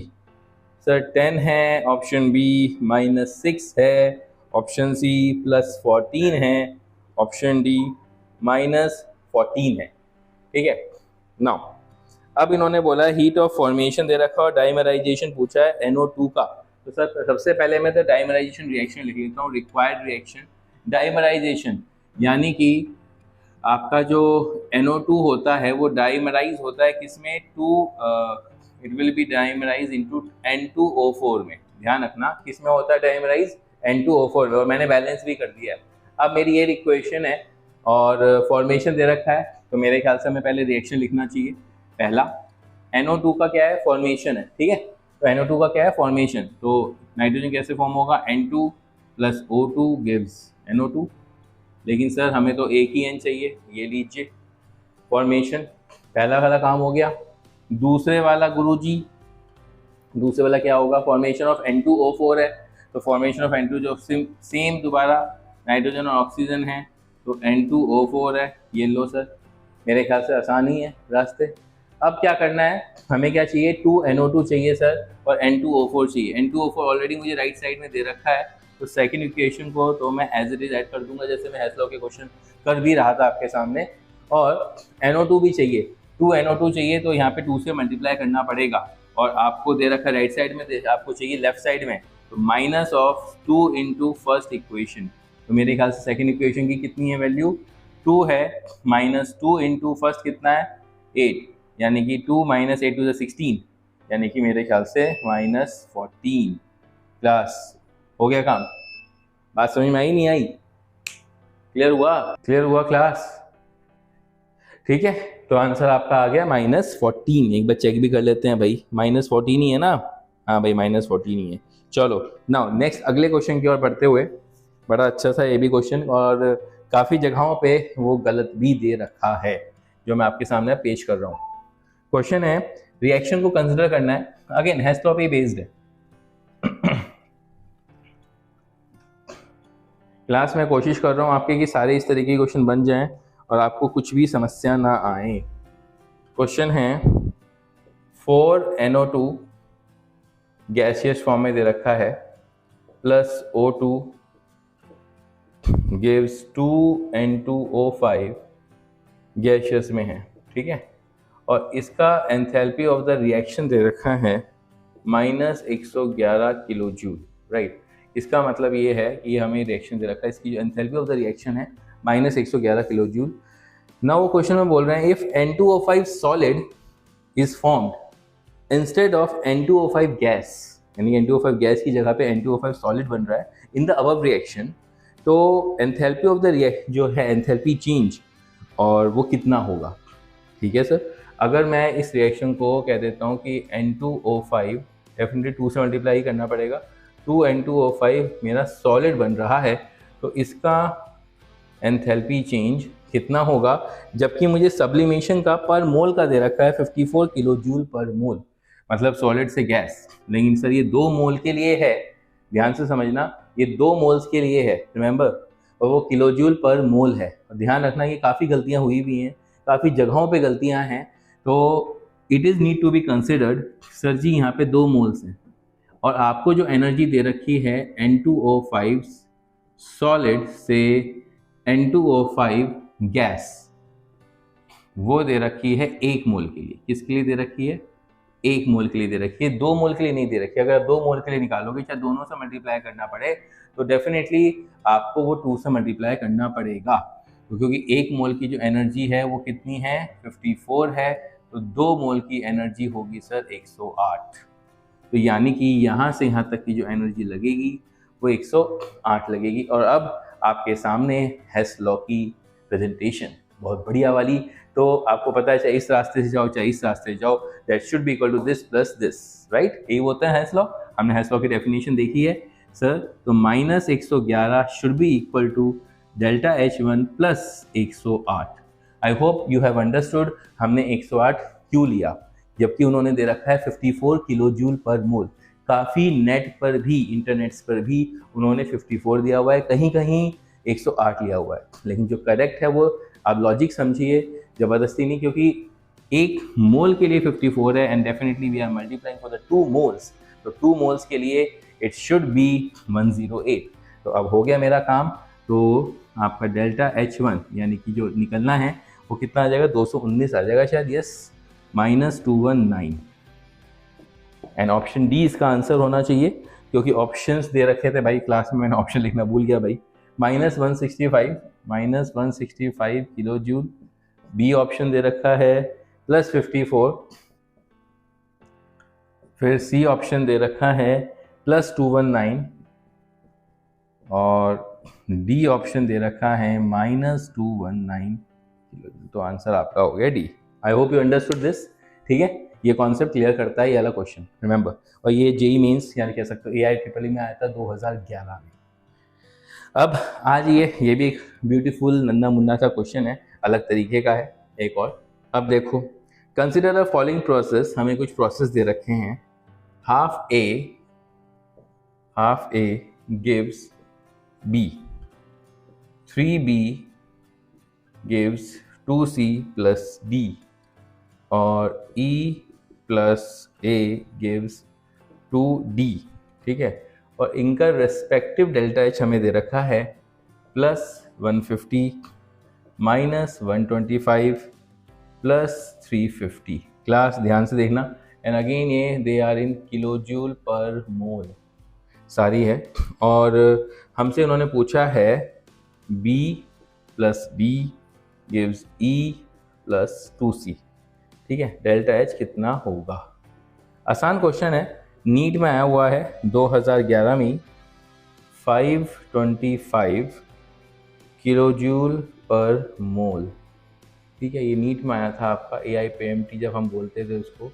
Speaker 1: सर 10 है, ऑप्शन बी -6 है, ऑप्शन सी +14 है, ऑप्शन डी -14 है। ठीक है, नाउ अब इन्होंने बोला हीट ऑफ फॉर्मेशन दे रखा और डाइमराइजेशन पूछा है NO2 का। तो सर सबसे पहले मैं तो डाइमराइजेशन रिएक्शन लिख लेता हूँ, रिक्वायर्ड रिएक्शन डाइमराइजेशन, यानी कि आपका जो NO2 होता है वो डाइमराइज होता है किसमें, it will B dimerise into N2O4 में। ध्यान रखना किसमें होता है डाइमराइज, N2O4 में, और मैंने बैलेंस भी कर दिया है। अब मेरी ये इक्वेशन है और फॉर्मेशन दे रखा है, तो मेरे ख्याल से हमें पहले रिएक्शन लिखना चाहिए। पहला NO2 का क्या है, फॉर्मेशन है, ठीक है, तो NO2 का क्या है, फॉर्मेशन, तो नाइट्रोजन कैसे फॉर्म होगा, N2 + O2 गिव्स NO2, लेकिन सर हमें तो एक ही N चाहिए, ये लीजिए फॉर्मेशन, पहला वाला काम हो गया। दूसरे वाला गुरुजी, दूसरे वाला क्या होगा, फॉर्मेशन ऑफ N2O4 है, तो फॉर्मेशन ऑफ N2 जो सेम दोबारा नाइट्रोजन और ऑक्सीजन है, तो N2O4 है, ये लो सर, मेरे ख्याल से आसान ही है रास्ते। अब क्या करना है, हमें क्या चाहिए, 2NO2 चाहिए सर, और N2O4 चाहिए। N2O4 ऑलरेडी मुझे राइट साइड में दे रखा है, तो सेकंड इक्वेशन को तो मैं एज इट इज ऐड कर दूंगा, जैसे मैं हेसलॉ के क्वेश्चन कर भी रहा था आपके सामने। और NO2 भी चाहिए, 2NO2 चाहिए, तो यहाँ पे 2 से मल्टीप्लाई करना पड़ेगा, और आपको दे रखा है राइट साइड में, आपको चाहिए लेफ्ट साइड में, तो -2 इंटू फर्स्ट इक्वेशन, तो मेरे ख्याल से सेकंड इक्वेशन की कितनी है वैल्यू, 2 है, -2 इंटू फर्स्ट कितना है 8, यानी कि 2 - 8 × 16, यानी कि मेरे ख्याल से -14। क्लास हो गया काम? बात समझ में आई नहीं आई? क्लियर हुआ? क्लियर हुआ क्लास? ठीक है, तो आंसर आपका आ गया -14। एक बार चेक भी कर लेते हैं भाई, -14 ही है ना? हाँ भाई, -14 ही है। चलो नाउ नेक्स्ट अगले क्वेश्चन की ओर बढ़ते हुए, बड़ा अच्छा सा ये भी क्वेश्चन, और काफ़ी जगहों पे वो गलत भी दे रखा है जो मैं आपके सामने पेश कर रहा हूँ। क्वेश्चन है, रिएक्शन को कंसिडर करना है, अगेन हेस लॉ पे बेस्ड है। क्लास में कोशिश कर रहा हूँ आपके कि सारे इस तरीके के क्वेश्चन बन जाएं और आपको कुछ भी समस्या ना आए। क्वेश्चन है 4NO2 गैसियस फॉर्म में दे रखा है, plus O2 gives 2N2O5 gaseous में है, ठीक है, और इसका एंथैल्पी ऑफ द रिएक्शन दे रखा है -111 किलो जूल, राइट। इसका मतलब ये है कि हमें रिएक्शन दे रखा है, इसकी जो एंथैल्पी ऑफ द रिएक्शन है -111 किलो जूल। ना वो क्वेश्चन में बोल रहे हैं, if N2O5 solid is formed instead of N2O5 gas, यानी N2O5 गैस की जगह पे N2O5 सॉलिड बन रहा है इन द अबव रिएक्शन, तो एंथैल्पी ऑफ द जो है एंथैल्पी चेंज, और वो कितना होगा? ठीक है सर, अगर मैं इस रिएक्शन को कह देता हूँ कि N2O5 डेफिनेटली 2 से मल्टीप्लाई करना पड़ेगा, 2N2O5 मेरा सॉलिड बन रहा है, तो इसका एंथैल्पी चेंज कितना होगा? जबकि मुझे सब्लिमेशन का पर मोल का दे रखा है 54 किलो जूल पर मोल, मतलब सॉलिड से गैस। लेकिन सर ये 2 मोल के लिए है, ध्यान से समझना, ये 2 मोल्स के लिए है, रिमेंबर, और वो किलो जूल पर मोल है। और ध्यान रखना कि काफ़ी गलतियाँ हुई भी हैं, काफ़ी जगहों पे गलतियाँ हैं, तो it is need to be considered. Sir ji यहाँ पे 2 मोल्स हैं और आपको जो एनर्जी दे रखी है N2O5 सॉलिड से N2O5 गैस, वो दे रखी है 1 मोल के लिए। किसके लिए दे रखी है? 1 मोल के लिए दे रखी है, 2 मोल के लिए नहीं दे रखी है। अगर 2 मोल के लिए निकालोगे, चाहे दोनों से मल्टीप्लाई करना पड़े, तो डेफिनेटली आपको वो 2 से मल्टीप्लाई करना पड़ेगा, क्योंकि 1 मोल की जो एनर्जी है वो कितनी है? 54 है, तो 2 मोल की एनर्जी होगी सर 108। तो यानी कि यहाँ से यहाँ तक की जो एनर्जी लगेगी वो 108 लगेगी। और अब आपके सामने हेस लॉ की प्रेजेंटेशन बहुत बढ़िया वाली, तो आपको पता है चाहे इस रास्ते से जाओ चाहे इस रास्ते से जाओ, that should be equal to this plus this, right. यही होता है हेस लॉ। हमने हेस लॉ की डेफिनेशन देखी है सर, तो -111 should be equal to delta H1 plus 108। I hope you have understood हमने 108 क्यों लिया, जबकि उन्होंने दे रखा है 54 किलो जूल पर मोल। काफ़ी नेट पर भी, इंटरनेट्स पर भी उन्होंने 54 दिया हुआ है, कहीं कहीं 108 लिया हुआ है, लेकिन जो करेक्ट है वो, आप लॉजिक समझिए, ज़बरदस्ती नहीं, क्योंकि 1 मोल के लिए 54 है and definitely we are multiplying for the 2 moles, तो 2 मोल्स के लिए इट शुड बी 108। तो अब हो गया मेरा काम, तो आपका डेल्टा H1 यानी कि जो निकलना है वो कितना आ जाएगा? 219 आ जाएगा शायद, यस, -219। एंड ऑप्शन डी इसका आंसर होना चाहिए, क्योंकि ऑप्शंस दे रखे थे भाई, क्लास में मैंने ऑप्शन लिखना भूल गया भाई। -165 किलो जूल, बी ऑप्शन दे रखा है +54, फिर सी ऑप्शन दे रखा है +219, और डी ऑप्शन दे रखा है -219 किलो जूल। तो आंसर आपका हो गया D. I hope you understood this, ठीक है। ये कॉन्सेप्ट क्लियर करता है ये वाला क्वेश्चन, रिमेंबर। और ये जेई मेंस यानी कह सकते हो AI-EEE में आया था 2011 में। अब आज ये भी एक ब्यूटीफुल नन्ना मुन्ना सा क्वेश्चन है, अलग तरीके का है एक और। अब देखो, कंसिडर अ फॉलोइंग प्रोसेस, हमें कुछ प्रोसेस दे रखे हैं। Half A gives B, 3B gives 2C + D, और E + A गिव्स 2D, ठीक है। और इनका रेस्पेक्टिव डेल्टा H हमें दे रखा है +150, -125, +350। क्लास ध्यान से देखना, एंड अगेन ये they are in kilo joule per mole सारी है, और हमसे उन्होंने पूछा है B + B gives E + 2C। ठीक है, डेल्टा एच कितना होगा। आसान क्वेश्चन है, नीट में आया हुआ है 2011 में 525 किलो जूल पर मोल। ठीक है, ये नीट में आया था आपका AIPMT, जब हम बोलते थे उसको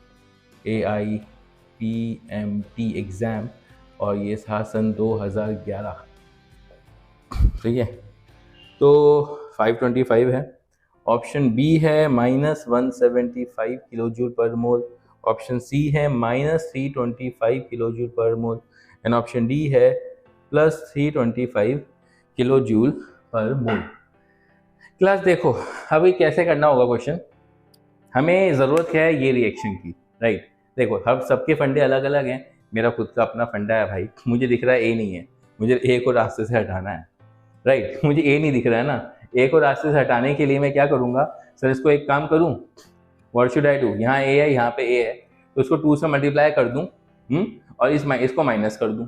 Speaker 1: AIPMT एग्ज़ाम, और ये था सन 2011। ठीक है, तो 525 है। ऑप्शन बी है -175 किलो जूल पर मोल, ऑप्शन सी है -325 kilo joule per mole, and option D है +325 kilo joule per mole. Class देखो, अभी कैसे करना होगा क्वेश्चन, हमें ज़रूरत क्या है, ये रिएक्शन की, राइट। देखो, हम सबके फंडे अलग अलग हैं, मेरा खुद का अपना फंडा है भाई, मुझे दिख रहा है ए नहीं है, मुझे ए को रास्ते से हटाना है, राइट। मुझे ए नहीं दिख रहा है ना, ए को रास्ते से हटाने के लिए मैं क्या करूँगा सर, इसको एक काम करूँ, व्हाट शुड आई डू, यहाँ ए है, यहाँ पे ए है, तो इसको 2 से मल्टीप्लाई कर दूँ, और इसको माइनस कर दूँ।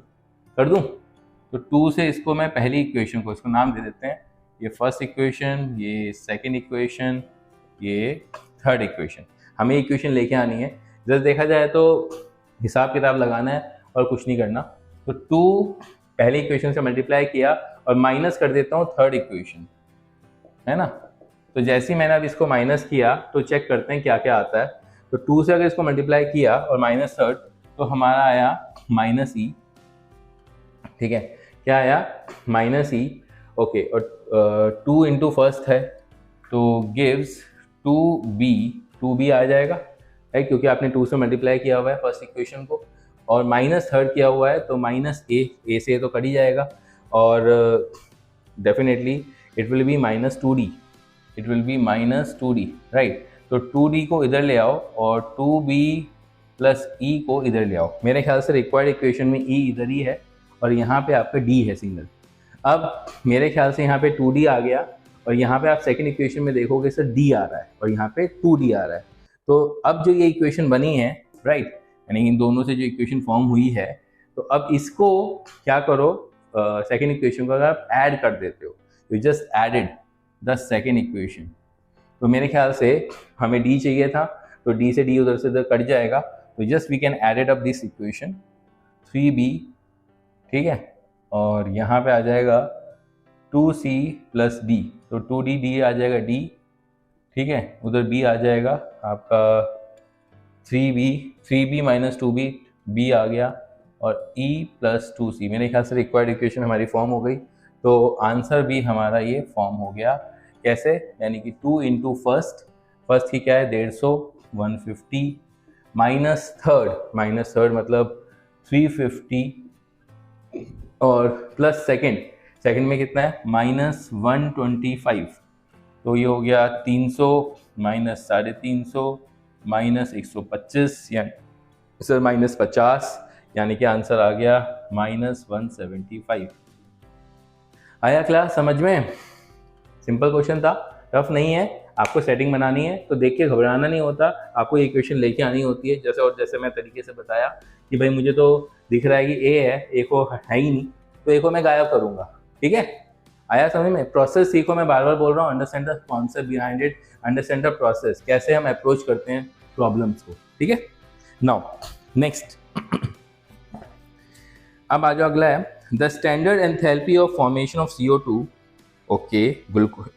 Speaker 1: तो 2 से इसको मैं पहली इक्वेशन को इसको नाम दे देते हैं, ये फर्स्ट इक्वेशन, ये सेकेंड इक्वेशन, ये थर्ड इक्वेशन। हमें इक्वेशन लेके आनी है, जैसे देखा जाए तो हिसाब किताब लगाना है और कुछ नहीं करना। तो 2 पहली इक्वेशन से मल्टीप्लाई किया और माइनस कर देता हूँ थर्ड इक्वेशन, है ना। तो जैसे ही मैंने अब इसको माइनस किया तो चेक करते हैं क्या क्या आता है। तो 2 से अगर इसको मल्टीप्लाई किया और माइनस थर्ड, तो हमारा आया -e। ठीक है, क्या आया, -e। ओके, और 2 इंटू फर्स्ट है तो गिव्स 2b आ जाएगा, राइट, क्योंकि आपने 2 से मल्टीप्लाई किया हुआ है फर्स्ट इक्वेशन को, और माइनस थर्ड किया हुआ है तो -a से तो कट ही जाएगा, और definitely it will B -2d, it will B -2d, right. तो 2d को इधर ले आओ और 2b + e को इधर ले आओ। मेरे ख्याल से रिक्वायर्ड इक्वेशन में e इधर ही है और यहाँ पे आपका d है सिंगल। अब मेरे ख्याल से यहाँ पे 2d आ गया, और यहाँ पे आप सेकंड इक्वेशन में देखोगे सर d आ रहा है और यहाँ पे 2d आ रहा है। तो अब जो ये इक्वेशन बनी है, राइट, यानी इन दोनों से जो इक्वेशन फॉर्म हुई है, तो अब इसको क्या करो, सेकंड इक्वेशन को अगर आप ऐड कर देते हो, you just added the second equation. तो मेरे ख्याल से हमें d चाहिए था, तो d से d उधर से उधर कट जाएगा, तो just we can added up this equation 3b, ठीक है, और यहाँ पे आ जाएगा 2c + d, तो 2d d आ जाएगा d, ठीक है, उधर b आ जाएगा आपका 3b - 2b, b आ गया, और e + 2c। मेरे ख्याल से रिक्वायर्ड इक्वेशन हमारी फॉर्म हो गई, तो आंसर भी हमारा ये फॉर्म हो गया। कैसे, यानी कि 2 इंटू फर्स्ट की क्या है 150, 150, माइनस थर्ड मतलब 350, और प्लस सेकंड में कितना है -125, तो ये हो गया 300 - 350 - 125, यानी सर -50, यानी कि आंसर आ गया -175। आया क्लास समझ में? सिंपल क्वेश्चन था, टफ नहीं है। आपको सेटिंग बनानी है तो देख के घबराना नहीं होता, आपको ये इक्वेशन लेके आनी होती है। जैसे मैं तरीके से बताया कि भाई मुझे तो दिख रहा है कि ए है, ए को है ही नहीं, तो ए को मैं गायब करूंगा। ठीक है, आया समझ में? प्रोसेस सीखो, मैं बार बार बोल रहा हूँ, understand the concept behind it, understand the process, कैसे हम अप्रोच करते हैं प्रॉब्लम्स को। ठीक है, नाउ नेक्स्ट अब आ जाओ, अगला है the standard enthalpy of formation of CO2, okay,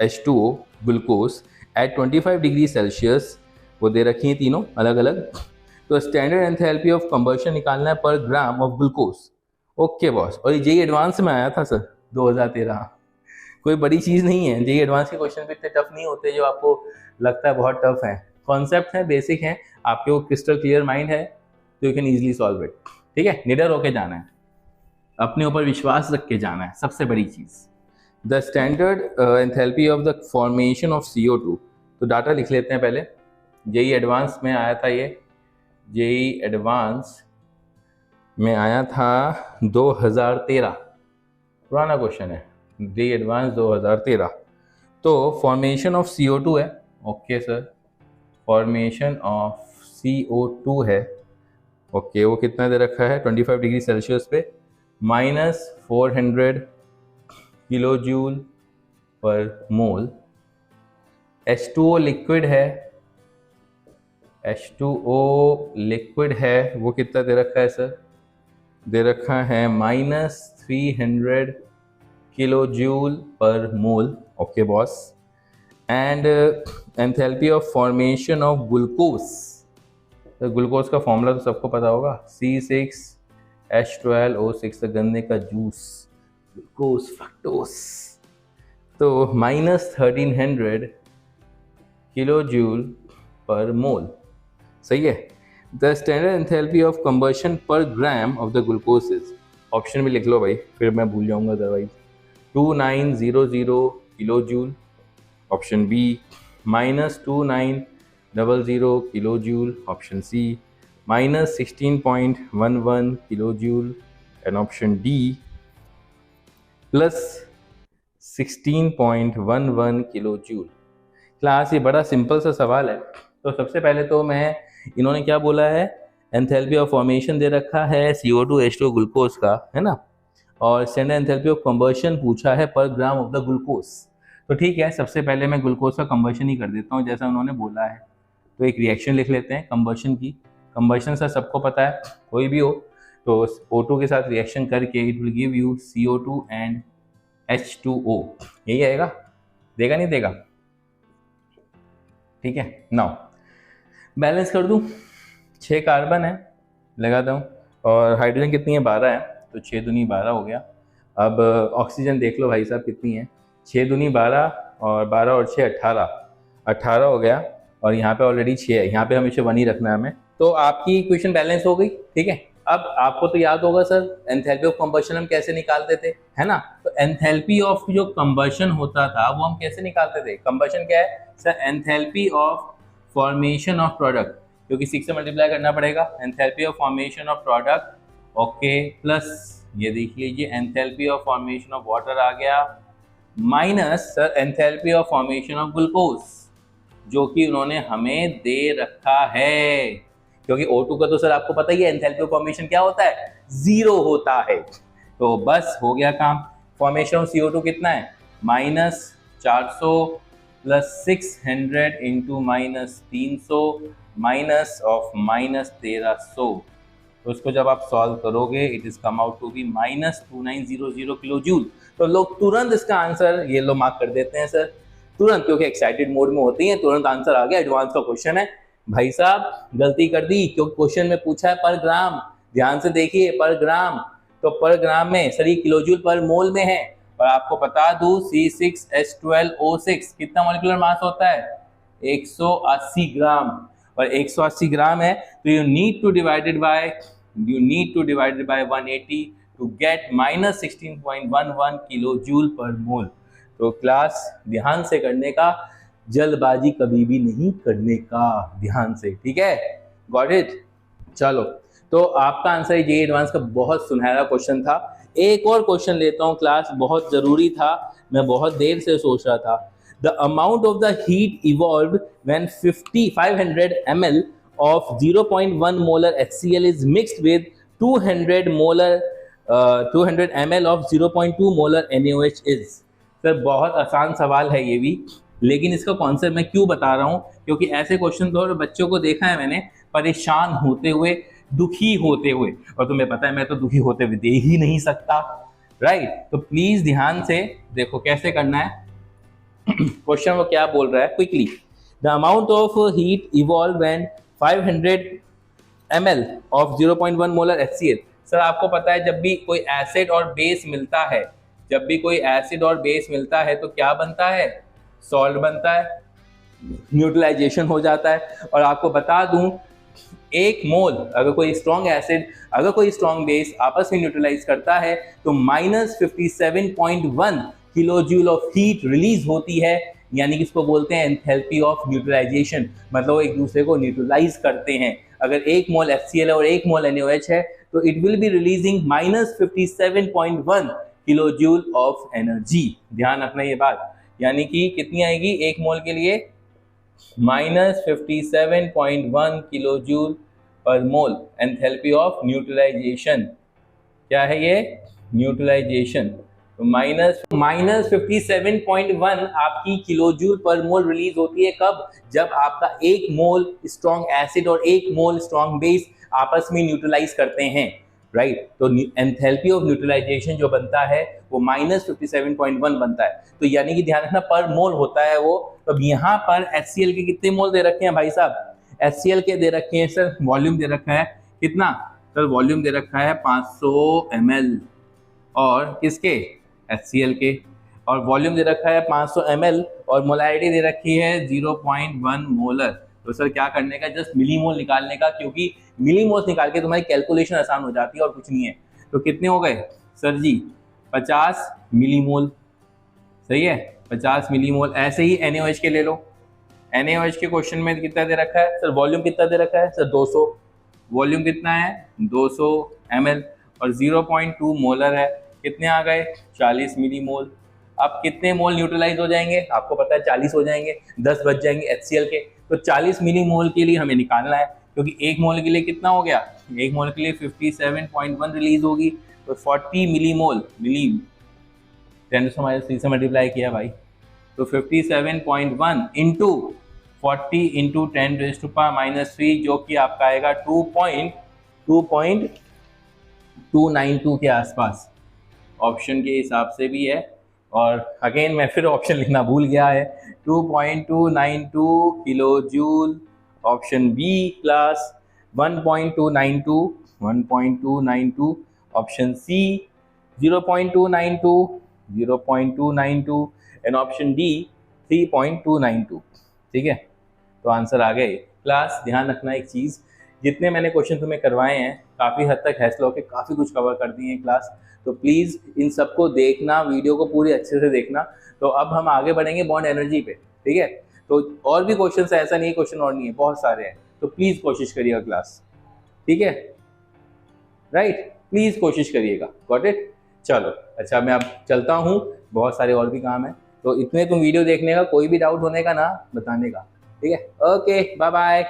Speaker 1: H2O glucose at 25 degree Celsius, वो दे रखी हैं तीनों अलग अलग। तो स्टैंडर्ड एंथैल्पी ऑफ कंबशन निकालना है पर gram of glucose. Okay boss, और ये एडवांस में आया था सर 2013, कोई बड़ी चीज़ नहीं है। जेई एडवांस के क्वेश्चन भी इतने टफ नहीं होते जो आपको लगता है बहुत टफ है। कॉन्सेप्ट है, बेसिक है, आपके वो क्रिस्टल क्लियर माइंड है तो you can easily solve it. ठीक है, निडर होके जाना है, अपने ऊपर विश्वास रख के जाना है, सबसे बड़ी चीज़। The standard enthalpy of the formation of CO2, तो डाटा लिख लेते हैं पहले। जेई एडवांस में आया था, ये जेई एडवांस में आया था 2013, पुराना क्वेश्चन है, जेई एडवांस 2013। तो फॉर्मेशन ऑफ CO2 है, okay sir, formation of CO2 है, ओके, वो कितना दे रखा है 25 डिग्री सेल्सियस पे, -400 किलो जूल पर मोल। H2O लिक्विड है, H2O लिक्विड है, वो कितना दे रखा है सर? दे रखा है -300 kilo joule per mole. Okay boss. And enthalpy of formation of glucose, तो ग्लूकोज का फॉर्मूला तो सबको पता होगा, C6H12O6, तो गन्ने का जूस, ग्लूकोज, फ्रक्टोज। तो -1300 किलो जूल पर मोल, सही है। The standard enthalpy of combustion per gram of the glucose is, option भी लिख लो भाई, फिर मैं भूल जाऊंगा otherwise, 2900 kilo joule, option B -2900 kilo joule, option C -16.11 kilo joule, and option D +16.11 kilo joule. Class ये बड़ा सिंपल सा सवाल है। तो सबसे पहले तो मैं, इन्होंने क्या बोला है, एंथैल्पी ऑफ फॉर्मेशन दे रखा है CO2 H2 ग्लूकोज का, है ना, और स्टैंडर्ड एंथैल्पी ऑफ कंबशन पूछा है पर ग्राम ऑफ द ग्लूकोज। तो ठीक है, सबसे पहले मैं ग्लूकोज का कंबशन ही कर देता हूँ जैसा उन्होंने बोला है। तो एक रिएक्शन लिख लेते हैं कंबशन की। कंबशन से सबको पता है, कोई भी हो तो O2 के साथ रिएक्शन करके it will give you CO2 and H2O, यही आएगा, देगा नहीं देगा? ठीक है, नाउ बैलेंस कर दूं, 6 कार्बन है, लगाता हूँ, और हाइड्रोजन कितनी है, 12 है, तो 6 दूनी 12 हो गया। अब ऑक्सीजन देख लो भाई साहब कितनी है, 6 दूनी 12 और 12 और 6 18 हो गया, और यहाँ पे ऑलरेडी 6 है, यहाँ पे हमेशा 1 ही रखना है हमें। तो आपकी इक्वेशन बैलेंस हो गई, ठीक है। अब आपको तो याद होगा सर एंथैल्पी ऑफ कंबशन हम कैसे निकालते थे, है ना। तो एंथैल्पी ऑफ जो कंबशन होता था वो हम कैसे निकालते थे? कंबशन क्या है sir? Enthalpy of formation of product, क्योंकि 6 से मल्टीप्लाई करना पड़ेगा, enthalpy of formation of product, okay, plus ये देख लीजिए enthalpy of formation of water आ गया, minus sir enthalpy of formation of glucose, जो कि उन्होंने हमें दे रखा है, क्योंकि O2 का तो सर आपको पता ही है एंथैल्पी ऑफ फॉर्मेशन क्या होता है, 0 होता है। तो बस हो गया काम। फॉर्मेशन ऑफ CO2 कितना है, -400 + 600 × -300 माइनस ऑफ -1300। तो उसको जब आप सॉल्व करोगे it is come out to be -2900 kilo joule. तो लोग तुरंत इसका आंसर ये लो मार्क कर देते हैं सर, तुरंत, क्योंकि एक्साइटेड मोड में होती हैं, तुरंत आंसर आ गया, एडवांस का क्वेश्चन है। भाई साहब गलती कर दी, क्योंकि क्वेश्चन में पूछा है पर ग्राम, ध्यान से देखिए, पर ग्राम, तो पर ग्राम में सर ये किलो जूल पर मोल में है। और आपको बता दूं C6H12O6 कितना मॉलिक्यूलर मास होता है, 180 ग्राम, और 180 ग्राम है तो you need to divided by 180 to get -16.11 kilo joule per mole. तो क्लास ध्यान से करने का, जल्दबाजी कभी भी नहीं करने का, ध्यान से, ठीक है, गॉट इट। चलो, तो आपका आंसर ये एडवांस का बहुत सुनहरा क्वेश्चन था। एक और क्वेश्चन लेता हूँ क्लास, बहुत जरूरी था, मैं बहुत देर से सोच रहा था। The amount of the heat evolved when 500 ml of 0.1 molar HCl is mixed with 200 ml of 0.2 molar NaOH is। Sir बहुत आसान सवाल है ये भी, लेकिन इसका कॉन्सेप्ट मैं क्यों बता रहा हूँ, क्योंकि ऐसे क्वेश्चन तो बच्चों को देखा है मैंने परेशान होते हुए, दुखी होते हुए, और तुम्हें पता है मैं तो दुखी होते हुए दे ही नहीं सकता, राइट। तो प्लीज ध्यान से देखो कैसे करना है। क्वेश्चन वो क्या बोल रहा है, quickly, the amount of heat evolve when 500 ml of 0.1 molar HCl। Sir आपको पता है जब भी कोई एसिड और बेस मिलता है, जब भी कोई एसिड और बेस मिलता है तो क्या बनता है, सॉल्ट बनता है, न्यूट्रलाइजेशन हो जाता है। और आपको बता दूं, एक मोल अगर कोई स्ट्रॉन्ग एसिड, अगर कोई स्ट्रॉन्ग बेस आपस में न्यूट्रलाइज करता है तो -57.1 kilo joule of heat release होती है, यानी कि इसको बोलते हैं एंथैल्पी ऑफ न्यूट्रलाइजेशन, मतलब एक दूसरे को न्यूट्रलाइज करते हैं। अगर एक मोल HCl है और एक मोल NaOH है तो it will be releasing -57.1 kilo joule of energy. ध्यान रखना ये बात, यानी कि कितनी आएगी एक मोल के लिए, -57.1 kilo joule per mole, enthalpy of neutralisation. क्या है ये, न्यूट्रलाइजेशन, तो माइनस 57.1 आपकी किलोजूल पर मोल रिलीज होती है। कब? जब आपका 1 मोल स्ट्रॉन्ग एसिड और 1 मोल स्ट्रॉन्ग बेस आपस में न्यूट्रलाइज करते हैं, राइट। तो एंथैल्पी ऑफ न्यूट्रलाइजेशन जो बनता है वो माइनस 57.1 बनता है। तो यानी कि ध्यान रखना पर मोल होता है वो। तो अब यहाँ पर HCl के कितने मोल दे रखे हैं भाई साहब? HCl के दे रखे हैं सर, वॉल्यूम दे रखा है कितना सर? वॉल्यूम दे रखा है 500 ml। और किसके? HCl के। और वॉल्यूम दे रखा है 500 ml और मोलैरिटी दे रखी है 0.1 मोलर। तो सर क्या करने का? जस्ट मिलीमोल निकालने का, क्योंकि मिलीमोल निकाल के तुम्हारी कैलकुलेशन आसान हो जाती है और कुछ नहीं है। तो कितने हो गए सर जी? 50 मिलीमोल। सही है, 50 मिलीमोल। ऐसे ही NaOH के ले लो। NaOH के क्वेश्चन में कितना दे रखा है सर? वॉल्यूम कितना दे रखा है सर? 200। वॉल्यूम कितना है? 200 ml और 0.2 मोलर है। कितने आ गए? 40 मिलीमोल। अब कितने मोल न्यूट्रलाइज हो जाएंगे? आपको पता है 40 हो जाएंगे, 10 बच जाएंगे HCl के। तो 40 मिलीमोल के लिए हमें निकालना है, क्योंकि 1 मोल के लिए कितना हो गया? 1 मोल के लिए 57.1 रिलीज होगी। तो 40 मिलीमोल, मिली 10⁻³ से मल्टीप्लाई किया भाई, तो 57.1 इंटू 40 इंटू 10⁻⁻³ जो कि आपका आएगा 2.292 के आसपास। ऑप्शन के हिसाब से भी है, और अगेन मैं फिर ऑप्शन लिखना भूल गया है। 2.292 kilo joule, option B class 1.292 option C 0.292 and option D 3.292। ठीक है, तो आंसर आ गए क्लास। ध्यान रखना एक चीज़, जितने मैंने क्वेश्चन तुम्हें करवाए हैं काफ़ी हद तक हैसलॉ के काफ़ी कुछ कवर कर दिए हैं क्लास। तो प्लीज़ इन सबको देखना, वीडियो को पूरी अच्छे से देखना। तो अब हम आगे बढ़ेंगे बॉन्ड एनर्जी पे। ठीक है, तो और भी क्वेश्चन है, ऐसा नहीं क्वेश्चन और नहीं है, बहुत सारे हैं। तो प्लीज़ कोशिश करिएगा क्लास। ठीक है, राइट, प्लीज़ कोशिश करिएगा। Got it? चलो अच्छा, मैं अब चलता हूँ, बहुत सारे और भी काम है। तो इतने तुम वीडियो देखने का, कोई भी डाउट होने का ना बताने का। ठीक है, ओके, बाय बाय।